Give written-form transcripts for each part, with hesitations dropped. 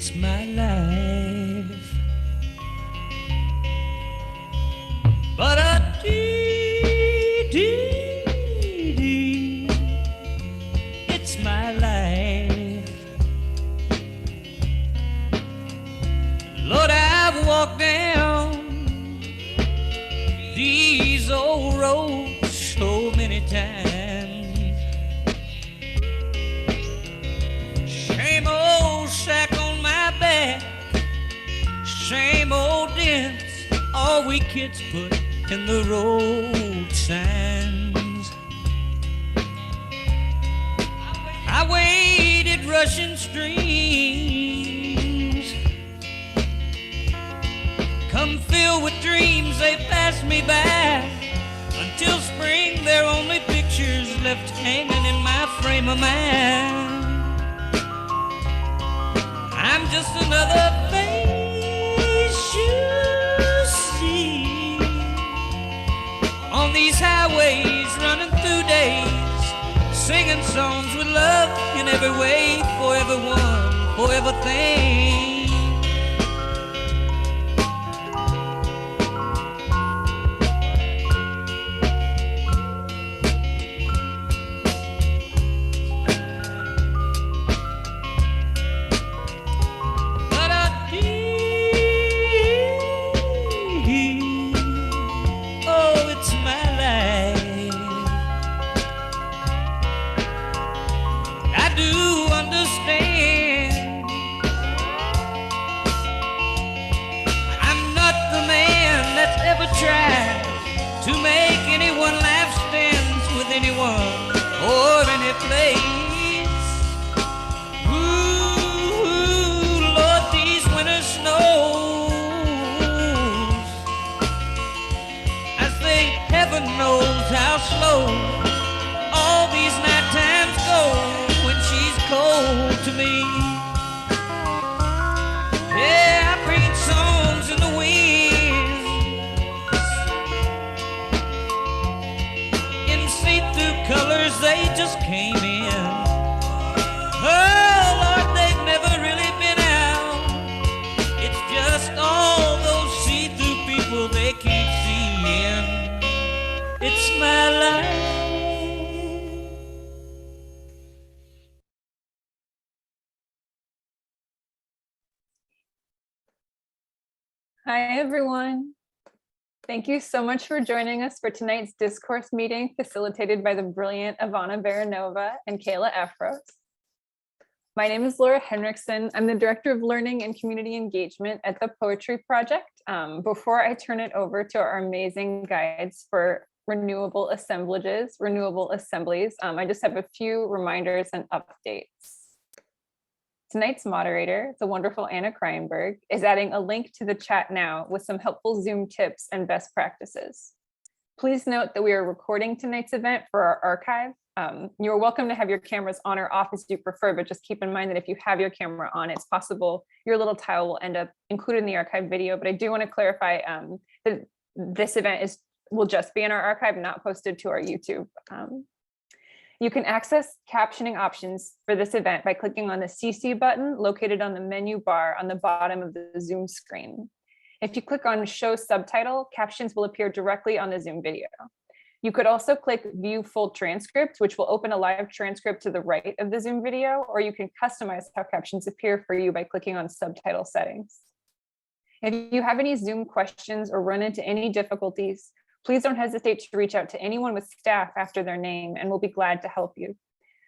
It's my life. But a dee, dee, dee, it's my life. Lord, I've walked down these old roads so many times. Same old sack on my back, same old dents, all we kids put in the road signs. I waded rushing streams, come filled with dreams, they passed me by. Until spring, they're only pictures left hanging in my frame of mind. I'm just another face you see on these highways, running through days, singing songs with love in every way, for everyone, for everything. To make anyone laugh stands with anyone or any place. Ooh, Lord, these winter snows, I think heaven knows how slow all these night times go when she's cold to me. Yeah, I bring songs in the wind, colors they just came in. Oh Lord, they've never really been out. It's just all those see-through people they keep seeing. It's my life. Hi everyone. Thank you so much for joining us for tonight's discourse meeting facilitated by the brilliant Ivanna Baranova and Kayla Ephros. My name is Laura Henriksen. I'm the Director of Learning and Community Engagement at the Poetry Project. Before I turn it over to our amazing guides for Renewable Assemblies, I just have a few reminders and updates. Tonight's moderator, the wonderful Anna Kreinberg, is adding a link to the chat now with some helpful Zoom tips and best practices. Please note that we are recording tonight's event for our archive. You're welcome to have your cameras on or off as you prefer, but just keep in mind that if you have your camera on, it's possible your little tile will end up included in the archive video. But I do want to clarify that this event will just be in our archive, not posted to our YouTube. You can access captioning options for this event by clicking on the CC button located on the menu bar on the bottom of the Zoom screen. If you click on Show Subtitle, captions will appear directly on the Zoom video. You could also click View Full Transcript, which will open a live transcript to the right of the Zoom video, or you can customize how captions appear for you by clicking on Subtitle Settings. If you have any Zoom questions or run into any difficulties, please don't hesitate to reach out to anyone with staff after their name, and we'll be glad to help you.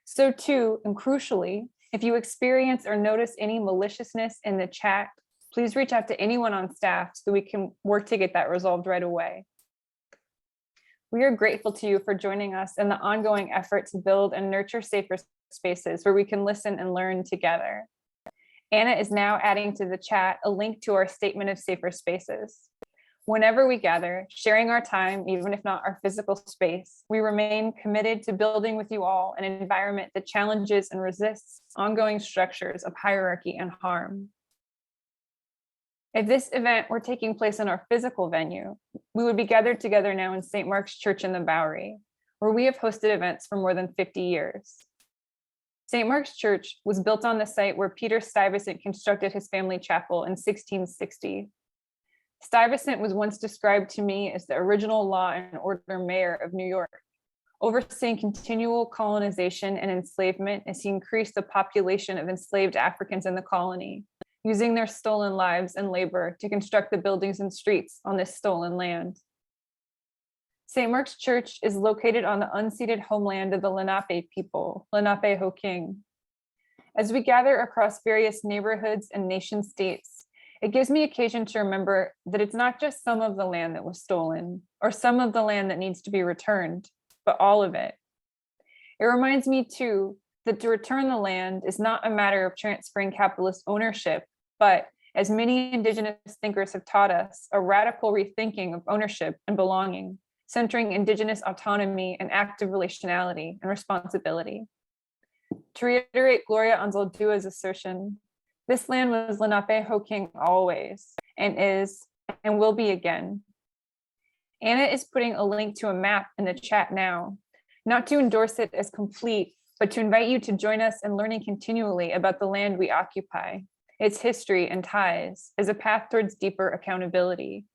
So too, and crucially, if you experience or notice any maliciousness in the chat, please reach out to anyone on staff so we can work to get that resolved right away. We are grateful to you for joining us in the ongoing effort to build and nurture safer spaces where we can listen and learn together. Anna is now adding to the chat a link to our statement of safer spaces. Whenever we gather, sharing our time, even if not our physical space, we remain committed to building with you all an environment that challenges and resists ongoing structures of hierarchy and harm. If this event were taking place in our physical venue, we would be gathered together now in St. Mark's Church in the Bowery, where we have hosted events for more than 50 years. St. Mark's Church was built on the site where Peter Stuyvesant constructed his family chapel in 1660. Stuyvesant was once described to me as the original law and order mayor of New York, overseeing continual colonization and enslavement as he increased the population of enslaved Africans in the colony, using their stolen lives and labor to construct the buildings and streets on this stolen land. St. Mark's Church is located on the unceded homeland of the Lenape people, Lenape-Hoking. As we gather across various neighborhoods and nation states, it gives me occasion to remember that it's not just some of the land that was stolen or some of the land that needs to be returned, but all of it. It reminds me too that to return the land is not a matter of transferring capitalist ownership, but as many Indigenous thinkers have taught us, a radical rethinking of ownership and belonging, centering Indigenous autonomy and active relationality and responsibility. To reiterate Gloria Anzaldua's assertion, this land was Lenape-Hoking always, and is, and will be again. Anna is putting a link to a map in the chat now, not to endorse it as complete, but to invite you to join us in learning continually about the land we occupy, its history and ties, as a path towards deeper accountability.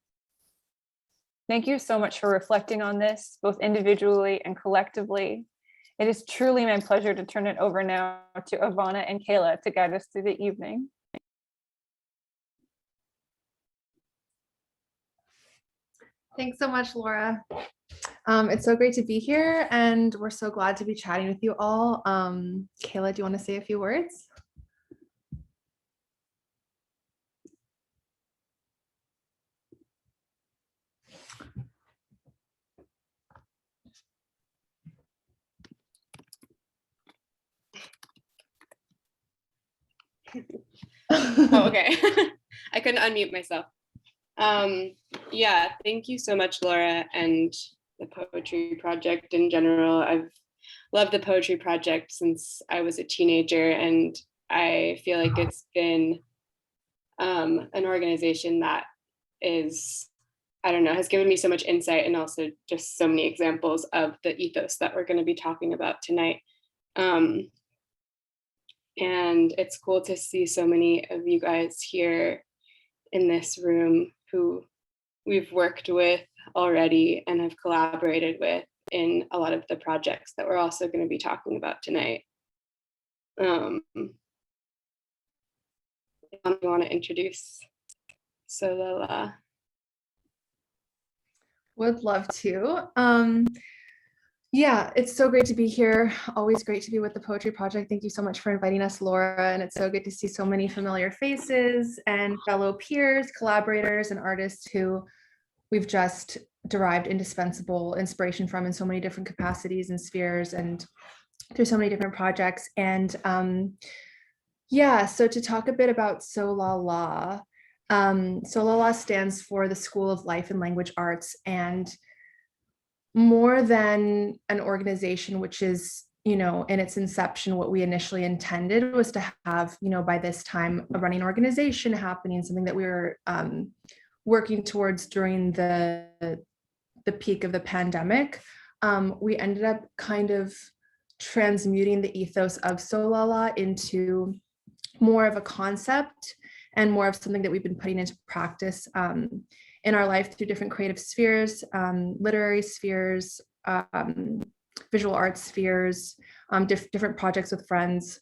Thank you so much for reflecting on this, both individually and collectively. It is truly my pleasure to turn it over now to Ivanna and Kayla to guide us through the evening. Thanks so much, Laura. It's so great to be here, and we're so glad to be chatting with you all. Kayla, do you want to say a few words? Oh, okay. I couldn't unmute myself. Yeah, thank you so much, Laura, and the Poetry Project in general. I've loved the Poetry Project since I was a teenager, and I feel like it's been an organization that is, I don't know, has given me so much insight and also just so many examples of the ethos that we're going to be talking about tonight. And it's cool to see so many of you guys here in this room who we've worked with already and have collaborated with in a lot of the projects that we're also going to be talking about tonight. You want to introduce SOLALA? Would love to. Yeah, it's so great to be here. Always great to be with the Poetry Project. Thank you so much for inviting us, Laura. And it's so good to see so many familiar faces and fellow peers, collaborators, and artists who we've just derived indispensable inspiration from in so many different capacities and spheres and through so many different projects. And yeah, so to talk a bit about SOLALA. SOLALA stands for the School of Life and Language Arts, and more than an organization, which is, you know, in its inception, what we initially intended was to have, you know, by this time, a running organization happening, something that we were working towards during the peak of the pandemic. We ended up kind of transmuting the ethos of SOLALA into more of a concept and more of something that we've been putting into practice in our life through different creative spheres, literary spheres, visual arts spheres, different projects with friends.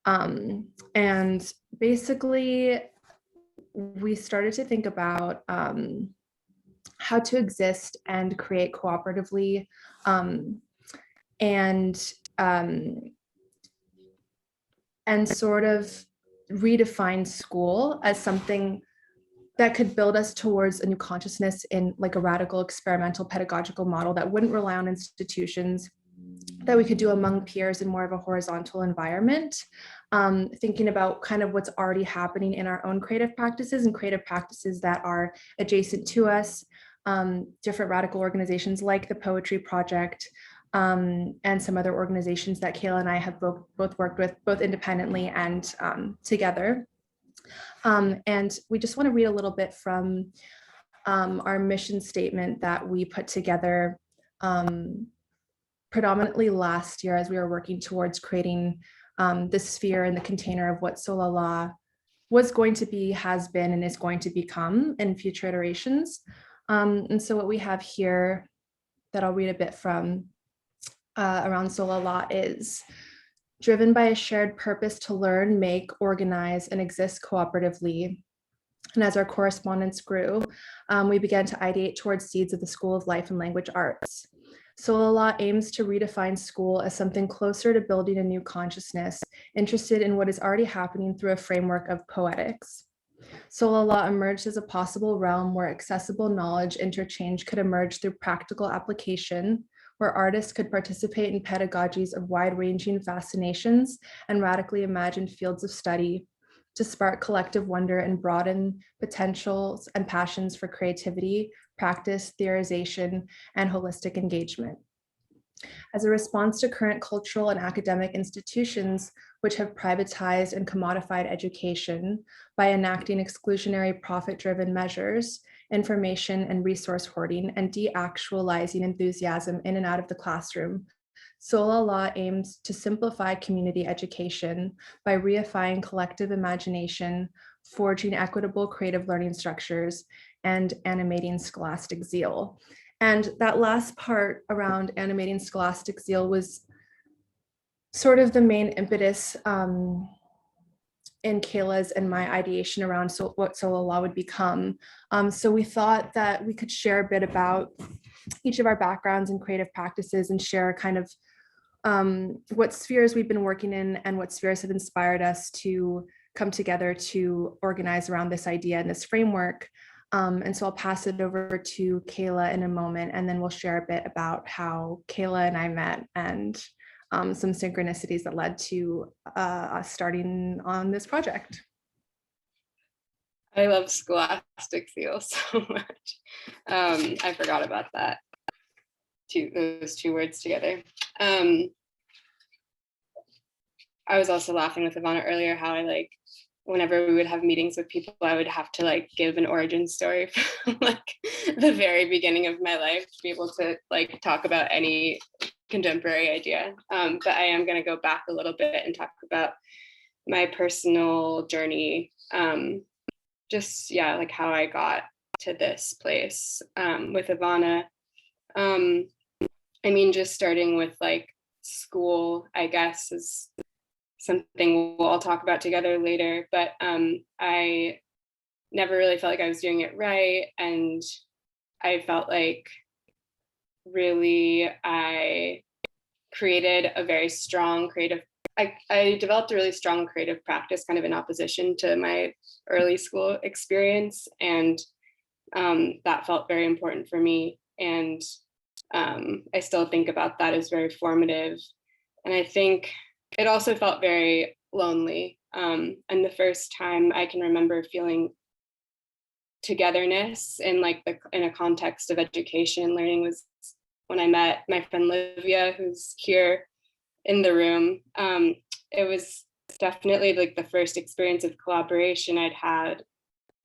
And basically, we started to think about how to exist and create cooperatively and sort of redefine school as something that could build us towards a new consciousness in like a radical experimental pedagogical model that wouldn't rely on institutions, that we could do among peers in more of a horizontal environment, thinking about kind of what's already happening in our own creative practices and creative practices that are adjacent to us, different radical organizations like the Poetry Project, and some other organizations that Kayla and I have both worked with, both independently and together. And we just want to read a little bit from our mission statement that we put together predominantly last year as we were working towards creating the sphere and the container of what SOLALA was going to be, has been, and is going to become in future iterations. And so what we have here that I'll read a bit from around SOLALA is driven by a shared purpose to learn, make, organize, and exist cooperatively. And as our correspondence grew, we began to ideate towards seeds of the School of Life and Language Arts. SOLALA aims to redefine school as something closer to building a new consciousness, interested in what is already happening through a framework of poetics. SOLALA emerged as a possible realm where accessible knowledge interchange could emerge through practical application, where artists could participate in pedagogies of wide-ranging fascinations and radically imagined fields of study to spark collective wonder and broaden potentials and passions for creativity, practice, theorization, and holistic engagement. As a response to current cultural and academic institutions which have privatized and commodified education by enacting exclusionary profit-driven measures, information and resource hoarding, and de-actualizing enthusiasm in and out of the classroom, SOLALA aims to simplify community education by reifying collective imagination, forging equitable creative learning structures, and animating scholastic zeal. And that last part around animating scholastic zeal was sort of the main impetus in Kayla's and my ideation around what SOLALA would become. So we thought that we could share a bit about each of our backgrounds and creative practices and share kind of what spheres we've been working in and what spheres have inspired us to come together to organize around this idea and this framework. And so I'll pass it over to Kayla in a moment, and then we'll share a bit about how Kayla and I met and some synchronicities that led to us starting on this project. I love scholastic zeal so much. I forgot about that. Those two words together. I was also laughing with Ivanna earlier how I whenever we would have meetings with people, I would have to give an origin story from the very beginning of my life to be able to talk about any contemporary idea. But I am going to go back a little bit and talk about my personal journey. Just how I got to this place with Ivanna. I mean, just starting with school, I guess, is something we'll all talk about together later, but I never really felt like I was doing it right. And I felt like really I created a very strong creative, I developed a really strong creative practice kind of in opposition to my early school experience. And that felt very important for me. And I still think about that as very formative. And I think it also felt very lonely. And the first time I can remember feeling togetherness in in a context of education learning was when I met my friend Livia, who's here in the room. It was definitely the first experience of collaboration I'd had,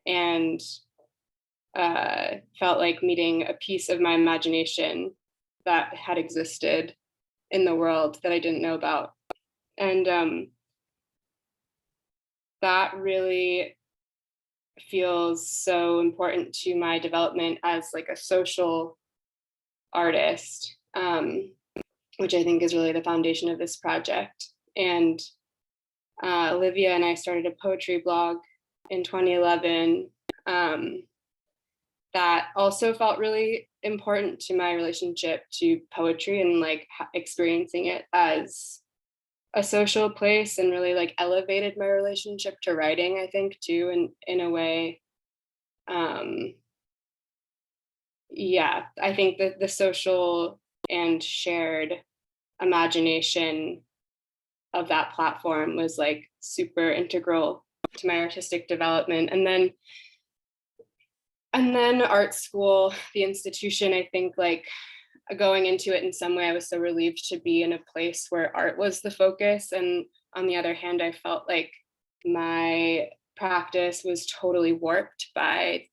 and felt like meeting a piece of my imagination that had existed in the world that I didn't know about. And that really feels so important to my development as a social artist, which I think is really the foundation of this project. And Olivia and I started a poetry blog in 2011 that also felt really important to my relationship to poetry and experiencing it as a social place, and really elevated my relationship to writing, I think, too, and in a way. I think that the social and shared imagination of that platform was super integral to my artistic development. And then art school, the institution, I think going into it in some way, I was so relieved to be in a place where art was the focus. And on the other hand, I felt like my practice was totally warped by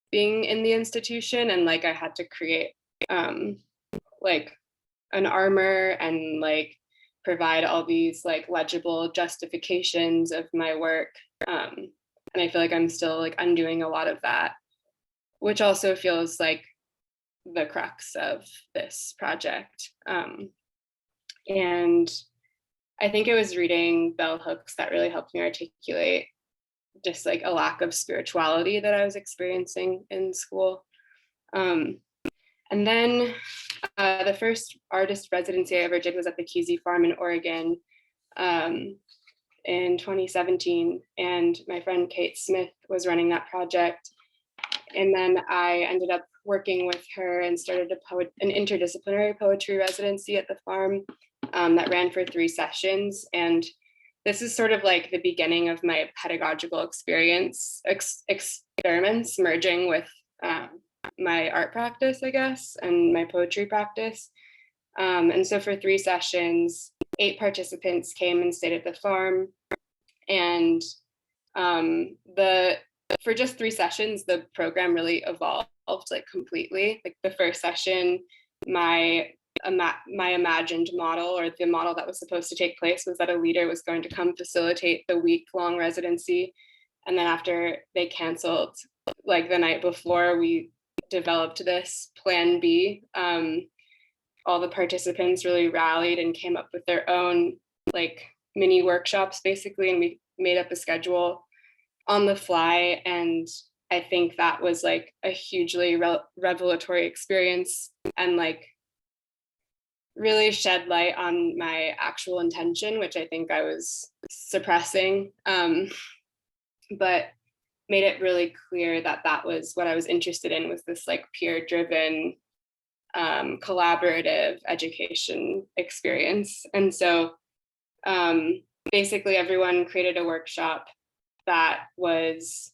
being in the institution, and I had to create an armor and provide all these like legible justifications of my work. And I feel like I'm still like undoing a lot of that, which also feels like the crux of this project. And I think it was reading bell hooks that really helped me articulate just like a lack of spirituality that I was experiencing in school. And then the first artist residency I ever did was at the Kesey Farm in Oregon in 2017. And my friend Kate Smith was running that project. And then I ended up working with her and started an interdisciplinary poetry residency at the farm that ran for 3 sessions. And this is sort of like the beginning of my pedagogical experiments merging with my art practice, I guess, and my poetry practice. And so for 3 sessions, 8 participants came and stayed at the farm. And for just 3 sessions, the program really evolved like completely. Like the first session, my imagined model, or the model that was supposed to take place, was that a leader was going to come facilitate the week-long residency. And then after they canceled, like the night before, we developed this plan B. All the participants really rallied and came up with their own like mini workshops basically, and we made up a schedule on the fly. And I think that was like a hugely revelatory experience, and like really shed light on my actual intention, which I think I was suppressing, but made it really clear that that was what I was interested in, was this like peer-driven, collaborative education experience. And so basically everyone created a workshop that was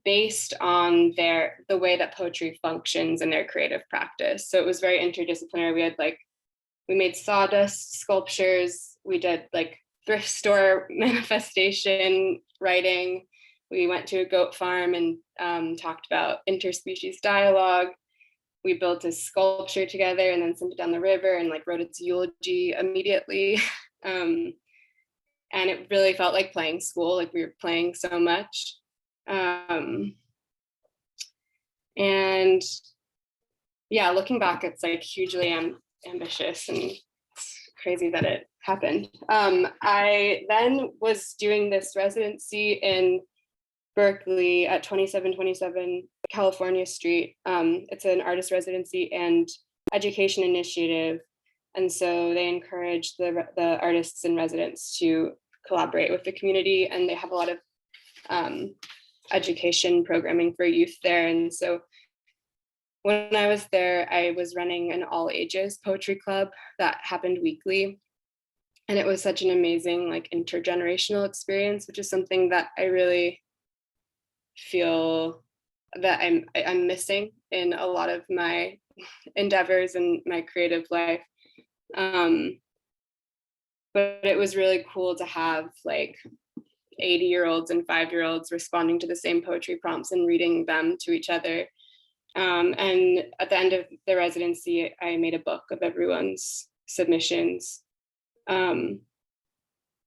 based on the way that poetry functions in their creative practice. So it was very interdisciplinary. We made sawdust sculptures, we did like thrift store manifestation writing, we went to a goat farm and talked about interspecies dialogue. We built a sculpture together and then sent it down the river and like wrote its eulogy immediately. And it really felt like playing school, like we were playing so much. And yeah, looking back, it's like hugely ambitious, and it's crazy that it happened. I then was doing this residency in Berkeley at 2727 California Street. It's an artist residency and education initiative. And so they encourage the artists and residents to collaborate with the community, and they have a lot of education programming for youth there. And so when I was there, I was running an all ages poetry club that happened weekly. And it was such an amazing like intergenerational experience, which is something that I really feel that I'm missing in a lot of my endeavors and my creative life. But it was really cool to have like 80-year-olds and 5-year-olds responding to the same poetry prompts and reading them to each other. And at the end of the residency, I made a book of everyone's submissions. And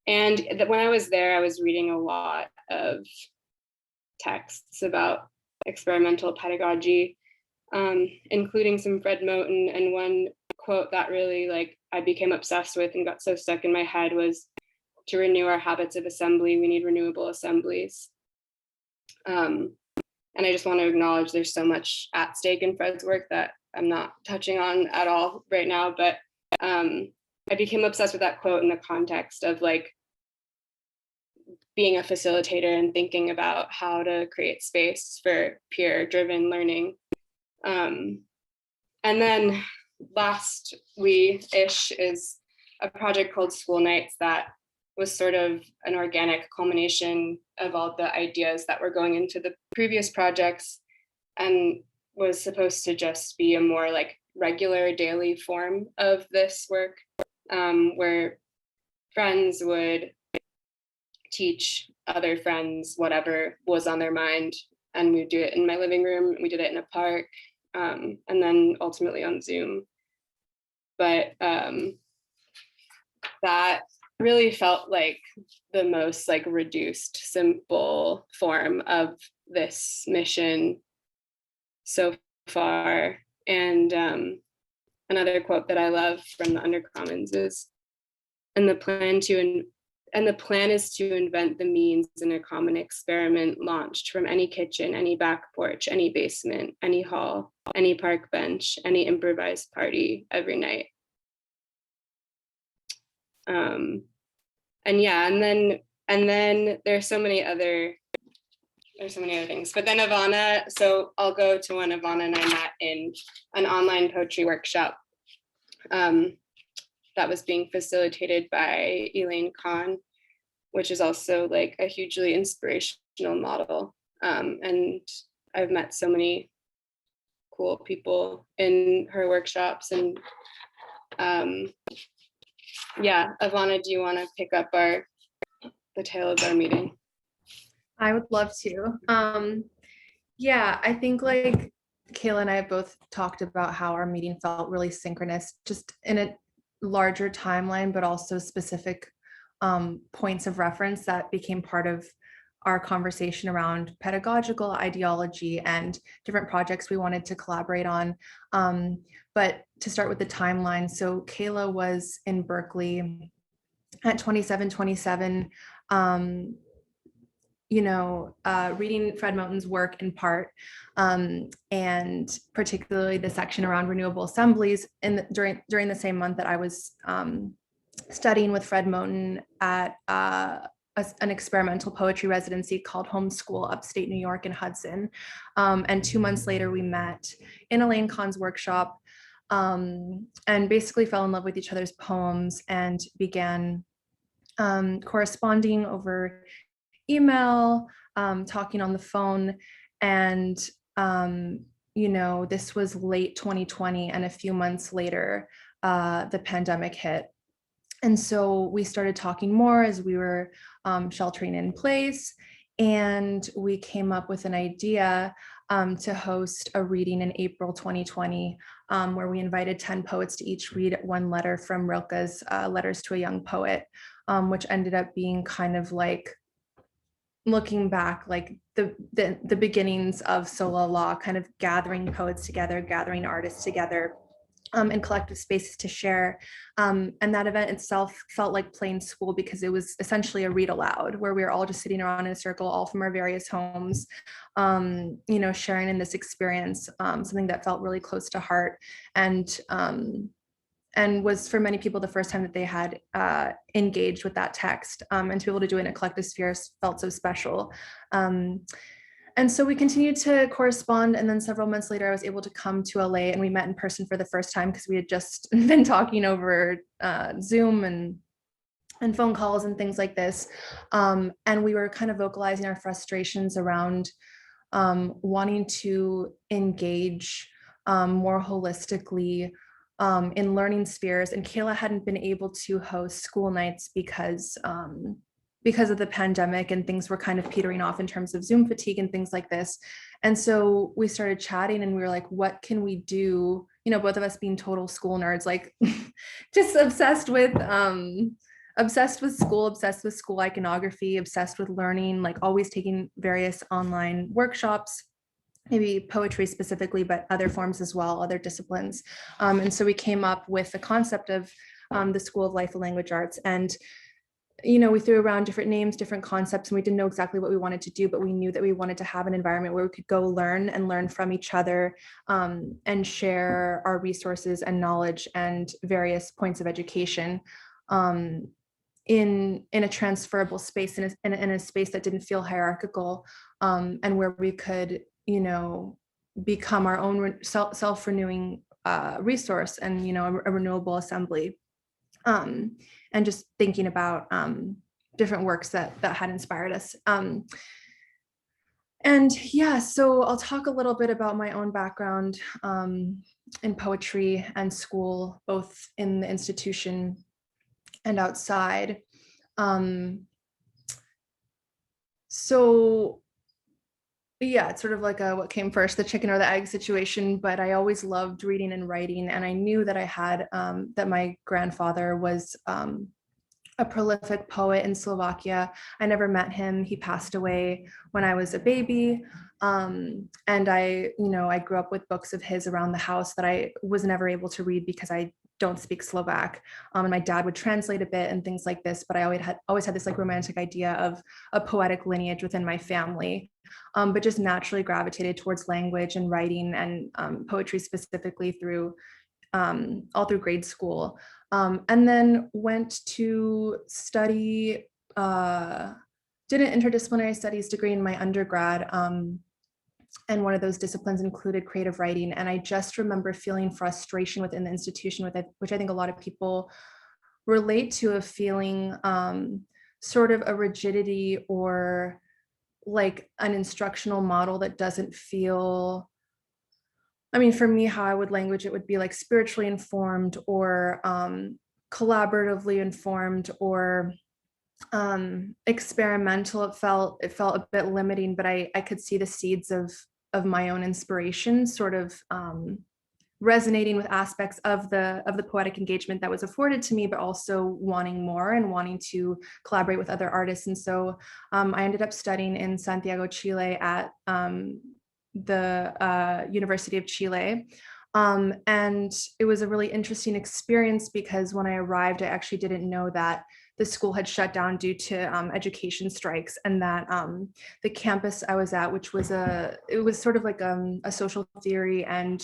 when I was there, I was reading a lot of texts about experimental pedagogy, including some Fred Moten. And one quote that really like I became obsessed with and got so stuck in my head was, "To renew our habits of assembly, we need renewable assemblies." And I just want to acknowledge there's so much at stake in Fred's work that I'm not touching on at all right now. But I became obsessed with that quote in the context of like being a facilitator and thinking about how to create space for peer-driven learning. And then last week-ish is a project called School Nights that was sort of an organic culmination of all the ideas that were going into the previous projects, and was supposed to just be a more like regular daily form of this work, where friends would teach other friends whatever was on their mind, and we would do it in my living room, we did it in a park, and then ultimately on Zoom. But that really felt like the most like reduced, simple form of this mission so far. And another quote that I love from the Undercommons is, and the plan is to invent the means in a common experiment launched from any kitchen, any back porch, any basement, any hall, any park bench, any improvised party every night. And yeah, and then there's so many other things. But then Ivanna, so I'll go to when Ivanna and I met in an online poetry workshop that was being facilitated by Elaine Kahn, which is also like a hugely inspirational model. And I've met so many cool people in her workshops. And yeah, Ivanna, do you want to pick up the tale of our meeting? I would love to. Yeah, I think like Kayla and I have both talked about how our meeting felt really synchronous, just in a larger timeline, but also specific points of reference that became part of our conversation around pedagogical ideology and different projects we wanted to collaborate on. But to start with the timeline, so Kayla was in Berkeley at 27, reading Fred Moten's work in part, and particularly the section around renewable assemblies during the same month that I was studying with Fred Moten at an experimental poetry residency called Homeschool Upstate New York in Hudson. And 2 months later, we met in Elaine Kahn's workshop, and basically fell in love with each other's poems and began corresponding over email, talking on the phone. And this was late 2020, and a few months later the pandemic hit. And so we started talking more as we were sheltering in place, and we came up with an idea to host a reading in April 2020, where we invited 10 poets to each read one letter from Rilke's Letters to a Young Poet, which ended up being kind of like, looking back, like the beginnings of SOLALA, kind of gathering poets together, gathering artists together, in collective spaces to share. And that event itself felt like plain school, because it was essentially a read aloud where we were all just sitting around in a circle, all from our various homes, sharing in this experience, something that felt really close to heart, and was for many people the first time that they had engaged with that text, and to be able to do it in a collective sphere felt so special. And so we continued to correspond, and then several months later I was able to come to LA, and we met in person for the first time because we had just been talking over Zoom and phone calls and things like this. And we were kind of vocalizing our frustrations around wanting to engage more holistically in learning spheres. And Kayla hadn't been able to host school nights because of the pandemic, and things were kind of petering off in terms of Zoom fatigue and things like this. And so we started chatting, and we were like, what can we do? Both of us being total school nerds, like just obsessed with school, obsessed with school iconography, obsessed with learning, like always taking various online workshops, maybe poetry specifically, but other forms as well, other disciplines. And so we came up with the concept of the School of Life and Language Arts. And, we threw around different names, different concepts, and we didn't know exactly what we wanted to do, but we knew that we wanted to have an environment where we could go learn from each other, and share our resources and knowledge and various points of education in a transferable space, in a space that didn't feel hierarchical, and where we could become our own self-renewing resource, and a renewable assembly, and just thinking about different works that had inspired us. And yeah, so I'll talk a little bit about my own background in poetry and school, both in the institution and outside. So yeah, it's sort of like what came first, the chicken or the egg situation, but I always loved reading and writing. And I knew that I had, that my grandfather was a prolific poet in Slovakia. I never met him. He passed away when I was a baby. And I grew up with books of his around the house that I was never able to read because I don't speak Slovak. And my dad would translate a bit and things like this, but I always had this like romantic idea of a poetic lineage within my family, but just naturally gravitated towards language and writing and poetry specifically through all through grade school. And then went to study, did an interdisciplinary studies degree in my undergrad. And one of those disciplines included creative writing. And I just remember feeling frustration within the institution with it, which I think a lot of people relate to, of feeling sort of a rigidity or like an instructional model that doesn't feel, I mean, for me, how I would language it would be like spiritually informed or collaboratively informed or experimental. It felt a bit limiting, but I could see the seeds of my own inspiration sort of resonating with aspects of the poetic engagement that was afforded to me, but also wanting more and wanting to collaborate with other artists. And so I ended up studying in Santiago, Chile at the University of Chile. And it was a really interesting experience because when I arrived, I actually didn't know that the school had shut down due to education strikes, and that the campus I was at, which was it was sort of like a social theory and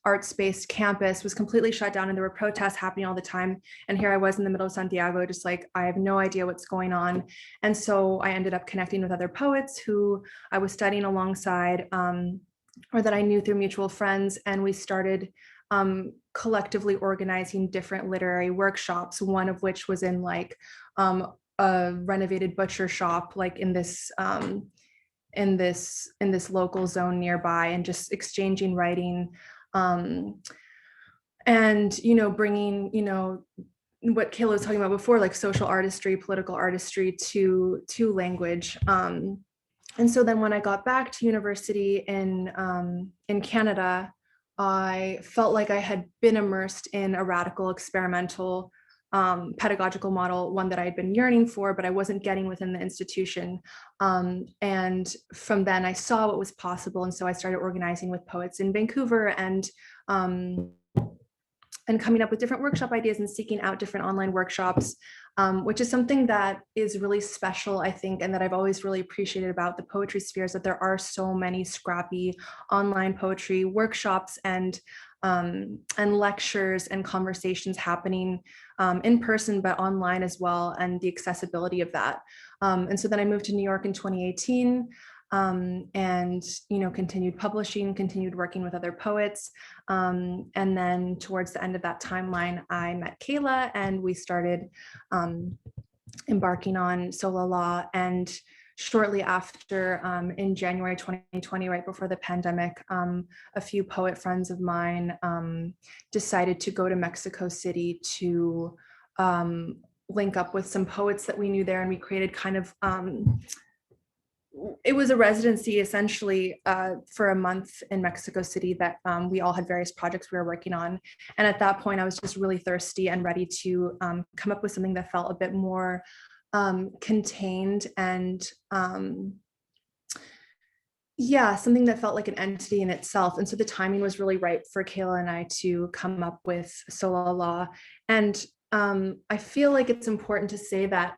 arts-based campus, was completely shut down, and there were protests happening all the time. And here I was in the middle of Santiago, just like, I have no idea what's going on. And so I ended up connecting with other poets who I was studying alongside, or that I knew through mutual friends, and we started collectively organizing different literary workshops, one of which was in like a renovated butcher shop, like in this local zone nearby, and just exchanging writing, and bringing what Kayla was talking about before, like social artistry, political artistry to language. And so then when I got back to university in Canada, I felt like I had been immersed in a radical experimental pedagogical model, one that I had been yearning for, but I wasn't getting within the institution. And from then I saw what was possible. And so I started organizing with poets in Vancouver and coming up with different workshop ideas and seeking out different online workshops, which is something that is really special, I think, and that I've always really appreciated about the poetry spheres, that there are so many scrappy online poetry workshops and lectures and conversations happening in person, but online as well, and the accessibility of that. And so then I moved to New York in 2018. And continued publishing, continued working with other poets. And then towards the end of that timeline, I met Kayla, and we started embarking on SOLALA. And shortly after, in January 2020, right before the pandemic, a few poet friends of mine decided to go to Mexico City to link up with some poets that we knew there. And we created kind of it was a residency essentially for a month in Mexico City that we all had various projects we were working on. And at that point, I was just really thirsty and ready to come up with something that felt a bit more contained and something that felt like an entity in itself. And so the timing was really right for Kayla and I to come up with SOLALA. And I feel like it's important to say that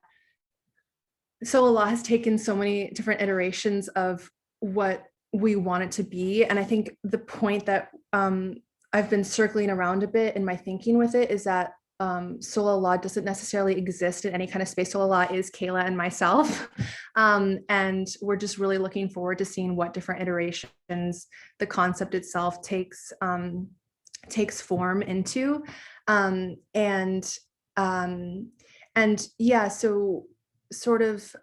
SOLALA has taken so many different iterations of what we want it to be. And I think the point that I've been circling around a bit in my thinking with it is that SOLALA doesn't necessarily exist in any kind of space. SOLALA is Kayla and myself. And we're just really looking forward to seeing what different iterations the concept itself takes form into. So sort of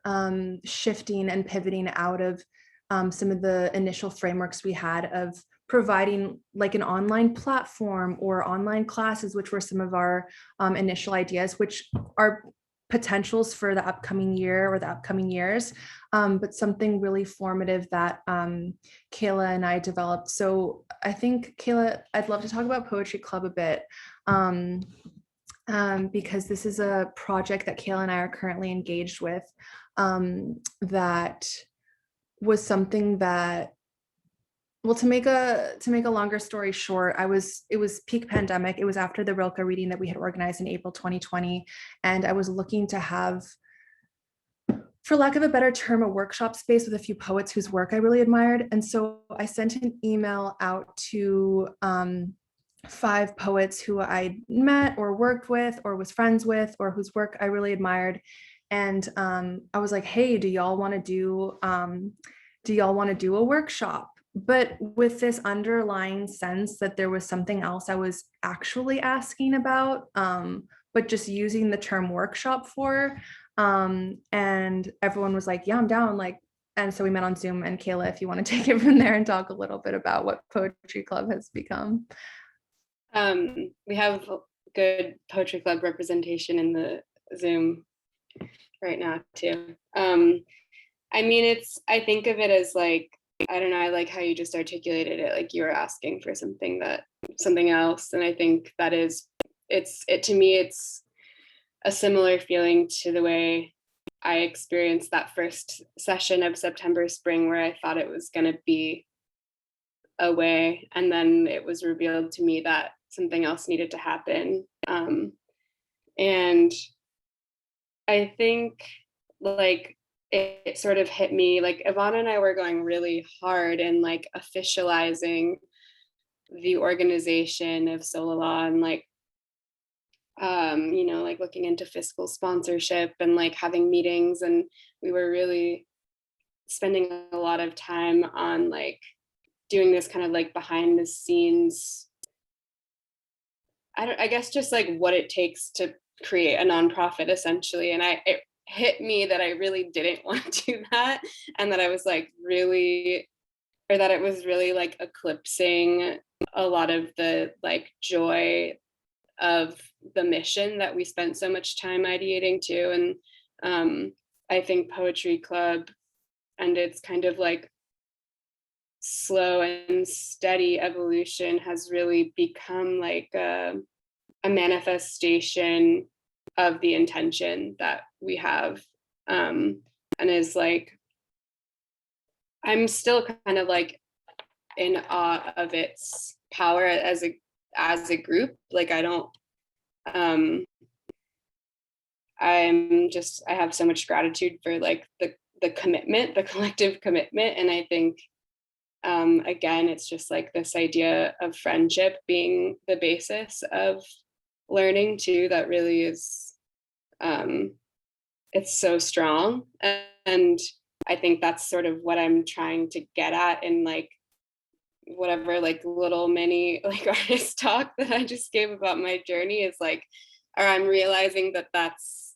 shifting and pivoting out of some of the initial frameworks we had of providing like an online platform or online classes, which were some of our initial ideas, which are potentials for the upcoming year or the upcoming years, but something really formative that Kayla and I developed. So I think, Kayla, I'd love to talk about Poetry Club a bit. because this is a project that Kayla and I are currently engaged with, that was something that, well, to make a longer story short, it was peak pandemic. It was after the Rilke reading that we had organized in April 2020. And I was looking to have, for lack of a better term, a workshop space with a few poets whose work I really admired. And so I sent an email out to 5 poets who I met or worked with or was friends with or whose work I really admired. And I was like, hey, do y'all want to do a workshop? But with this underlying sense that there was something else I was actually asking about, but just using the term workshop for. And everyone was like, yeah, I'm down. Like, and so we met on Zoom. And Kayla, if you want to take it from there and talk a little bit about what Poetry Club has become. We have good Poetry Club representation in the Zoom right now too. I mean, I think of it as like, I don't know, I like how you just articulated it, like you were asking for something else. And I think that is, to me, it's a similar feeling to the way I experienced that first session of September Spring, where I thought it was going to be a way. And then it was revealed to me that something else needed to happen. And I think like, it sort of hit me, like Ivanna and I were going really hard in like officializing the organization of SOLALA and like, like looking into fiscal sponsorship and like having meetings. And we were really spending a lot of time on like doing this kind of like behind the scenes, I guess just like what it takes to create a nonprofit essentially. And it hit me that I really didn't want to do that, and that I was like that it was really like eclipsing a lot of the like joy of the mission that we spent so much time ideating too. And I think Poetry Club and its kind of like slow and steady evolution has really become like a manifestation of the intention that we have, and is like, I'm still kind of like in awe of its power as a group. Like I have so much gratitude for like the commitment, the collective commitment. And I think again, it's just like this idea of friendship being the basis of learning too, that really is it's so strong. And I think that's sort of what I'm trying to get at in like whatever like little mini like artist talk that I just gave about my journey, is like, or I'm realizing that that's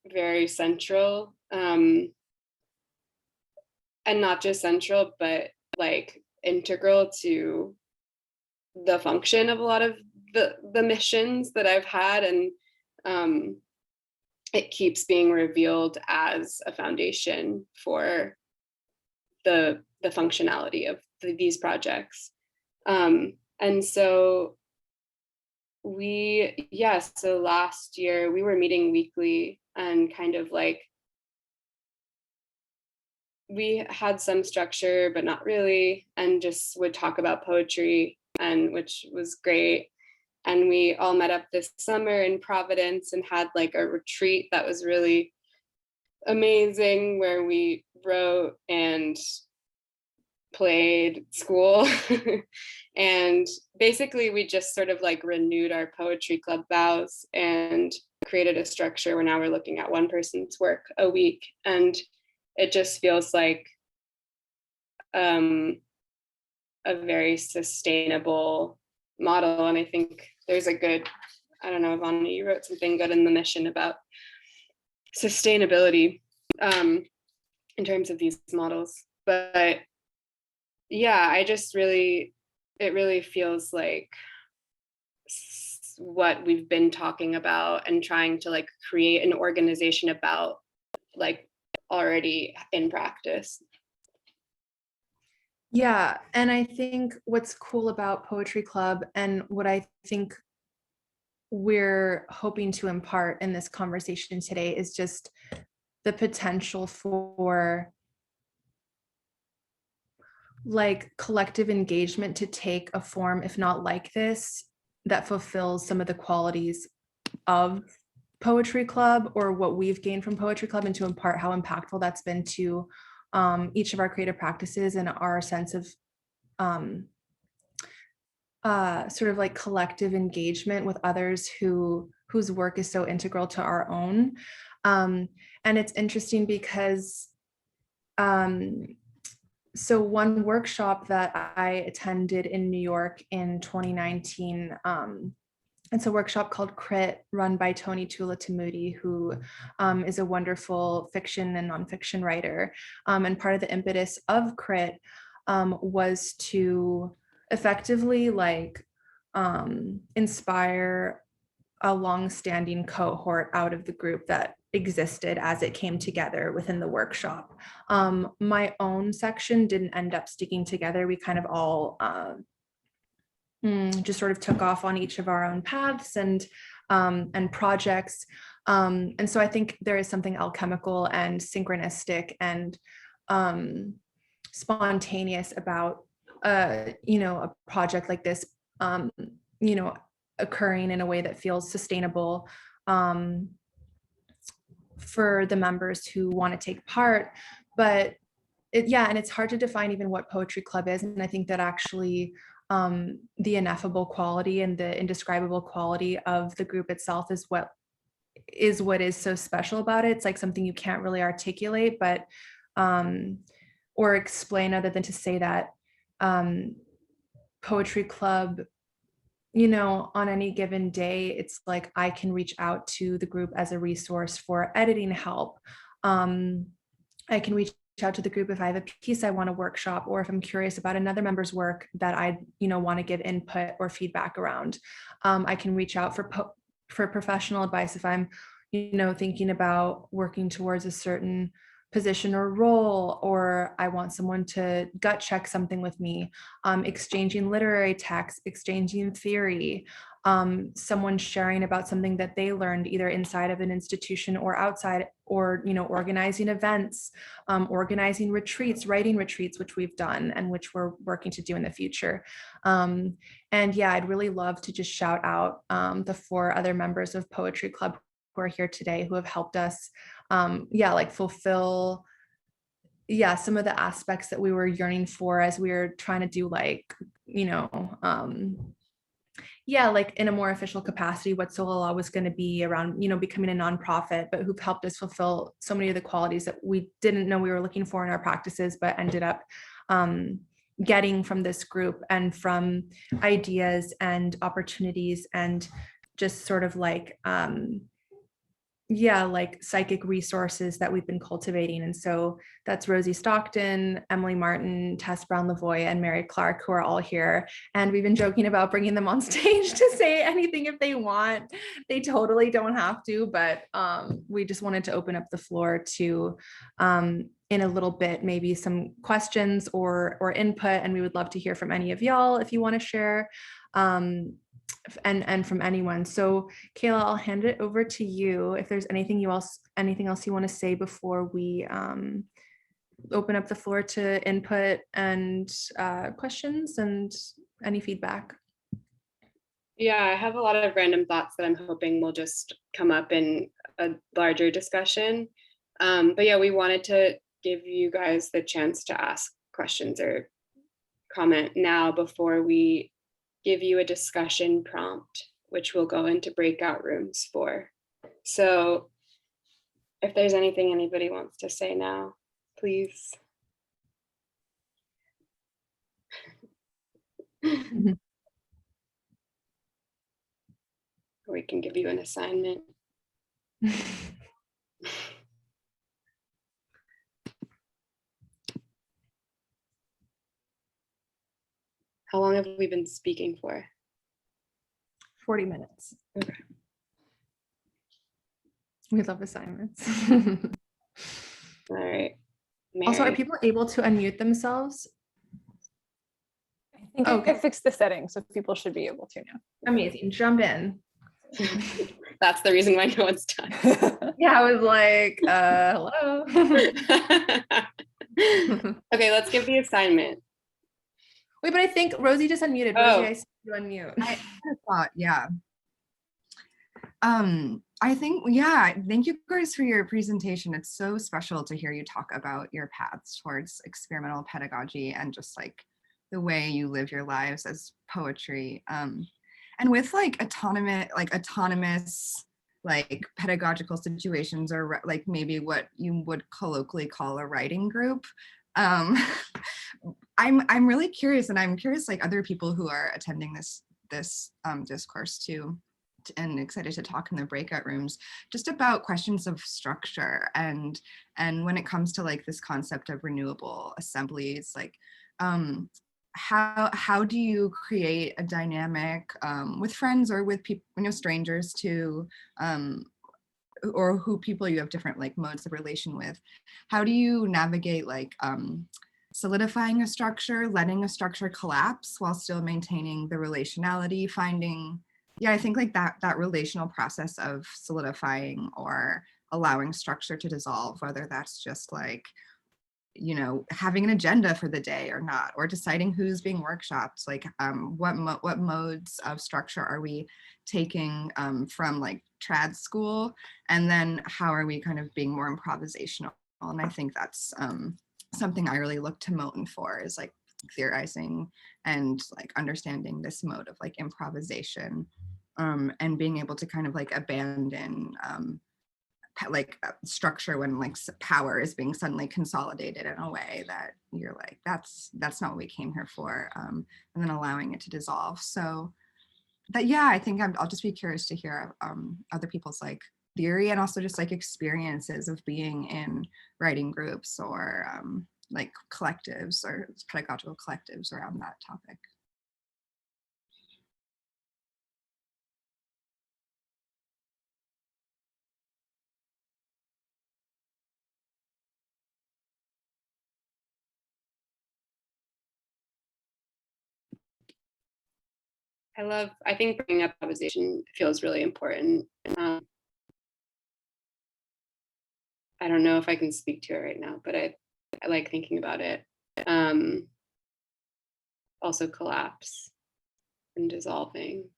very central, and not just central, but like integral to the function of a lot of the missions that I've had. And it keeps being revealed as a foundation for the functionality of these projects. And so so last year we were meeting weekly, and kind of like we had some structure, but not really, and just would talk about poetry, and which was great. And we all met up this summer in Providence and had like a retreat that was really amazing, where we wrote and played school. And basically we just sort of like renewed our Poetry Club vows and created a structure where now we're looking at one person's work a week. And it just feels like a very sustainable model. And I think there's a good, I don't know, Ivanna, you wrote something good in the mission about sustainability in terms of these models. But yeah, it really feels like what we've been talking about and trying to like create an organization about, like already in practice. Yeah, and I think what's cool about Poetry Club, and what I think we're hoping to impart in this conversation today is just the potential for like collective engagement to take a form, if not like this, that fulfills some of the qualities of Poetry Club or what we've gained from Poetry Club, and to impart how impactful that's been to each of our creative practices and our sense of sort of like collective engagement with others whose work is so integral to our own. And it's interesting because so one workshop that I attended in New York in 2019, it's a workshop called Crit, run by Tony Tula-Tamudi, who is a wonderful fiction and nonfiction writer. And part of the impetus of Crit was to effectively like inspire a long-standing cohort out of the group that existed as it came together within the workshop. My own section didn't end up sticking together. We kind of all just sort of took off on each of our own paths and projects. And so I think there is something alchemical and synchronistic and spontaneous about a project like this, occurring in a way that feels sustainable for the members who want to take part. But and it's hard to define even what Poetry Club is. And I think that actually the ineffable quality and the indescribable quality of the group itself is what is so special about it. It's like something you can't really articulate, but or explain, other than to say that Poetry Club, on any given day, it's like I can reach out to the group as a resource for editing help. I can reach out to the group if I have a piece I want to workshop, or if I'm curious about another member's work that I want to give input or feedback around. I can reach out for professional advice if I'm thinking about working towards a certain position or role, or I want someone to gut check something with me, exchanging literary text, exchanging theory, someone sharing about something that they learned either inside of an institution or outside, or organizing events, organizing retreats, writing retreats, which we've done and which we're working to do in the future. And I'd really love to just shout out the 4 other members of Poetry Club who are here today, who have helped us fulfill some of the aspects that we were yearning for as we were trying to do like in a more official capacity what SOLALA was going to be around, becoming a nonprofit, but who've helped us fulfill so many of the qualities that we didn't know we were looking for in our practices, but ended up getting from this group and from ideas and opportunities and just sort of like psychic resources that we've been cultivating. And so that's Rosie Stockton, Emily Martin, Tess Brown-Lavoie, and Mary Clark, who are all here. And we've been joking about bringing them on stage to say anything if they want. They totally don't have to, but we just wanted to open up the floor to, in a little bit, maybe some questions or input. And we would love to hear from any of y'all if you want to share. And from anyone. So Kayla, I'll hand it over to you if there's anything else you want to say before we open up the floor to input and questions and any feedback. Yeah, I have a lot of random thoughts that I'm hoping will just come up in a larger discussion. But we wanted to give you guys the chance to ask questions or comment now before we give you a discussion prompt, which we'll go into breakout rooms for. So if there's anything anybody wants to say now, please. Or we can give you an assignment. How long have we been speaking for? 40 minutes. Okay. We love assignments. All right. Mary. Also, are people able to unmute themselves? I think I fixed the settings, so people should be able to now. Amazing. Jump in. That's the reason why no one's done. Yeah, I was like, hello. Okay, let's give the assignment. Wait, but I think Rosie just unmuted. Oh. Rosie, I see you unmute. I thought, yeah. I think, yeah, thank you guys for your presentation. It's so special to hear you talk about your paths towards experimental pedagogy and just like the way you live your lives as poetry. And with like autonomous like pedagogical situations, or like maybe what you would colloquially call a writing group. I'm really curious, and I'm curious like other people who are attending this discourse too, and excited to talk in the breakout rooms just about questions of structure and when it comes to like this concept of renewable assemblies, like how do you create a dynamic with friends or with people, you know, strangers to or who people you have different like modes of relation with? How do you navigate like solidifying a structure, letting a structure collapse while still maintaining the relationality, finding, yeah, I think like that relational process of solidifying or allowing structure to dissolve, whether that's just like, you know, having an agenda for the day or not, or deciding who's being workshopped, like what modes of structure are we taking from like trad school, and then how are we kind of being more improvisational? And I think that's something I really look to Moten for, is like theorizing and like understanding this mode of like improvisation, and being able to kind of like abandon structure when like power is being suddenly consolidated in a way that you're like, that's not what we came here for, and then allowing it to dissolve. So that, yeah, I think I'll just be curious to hear other people's like theory and also just like experiences of being in writing groups or like collectives or pedagogical collectives around that topic. I think bringing up improvisation feels really important. I don't know if I can speak to it right now, but I like thinking about it. Also collapse and dissolving.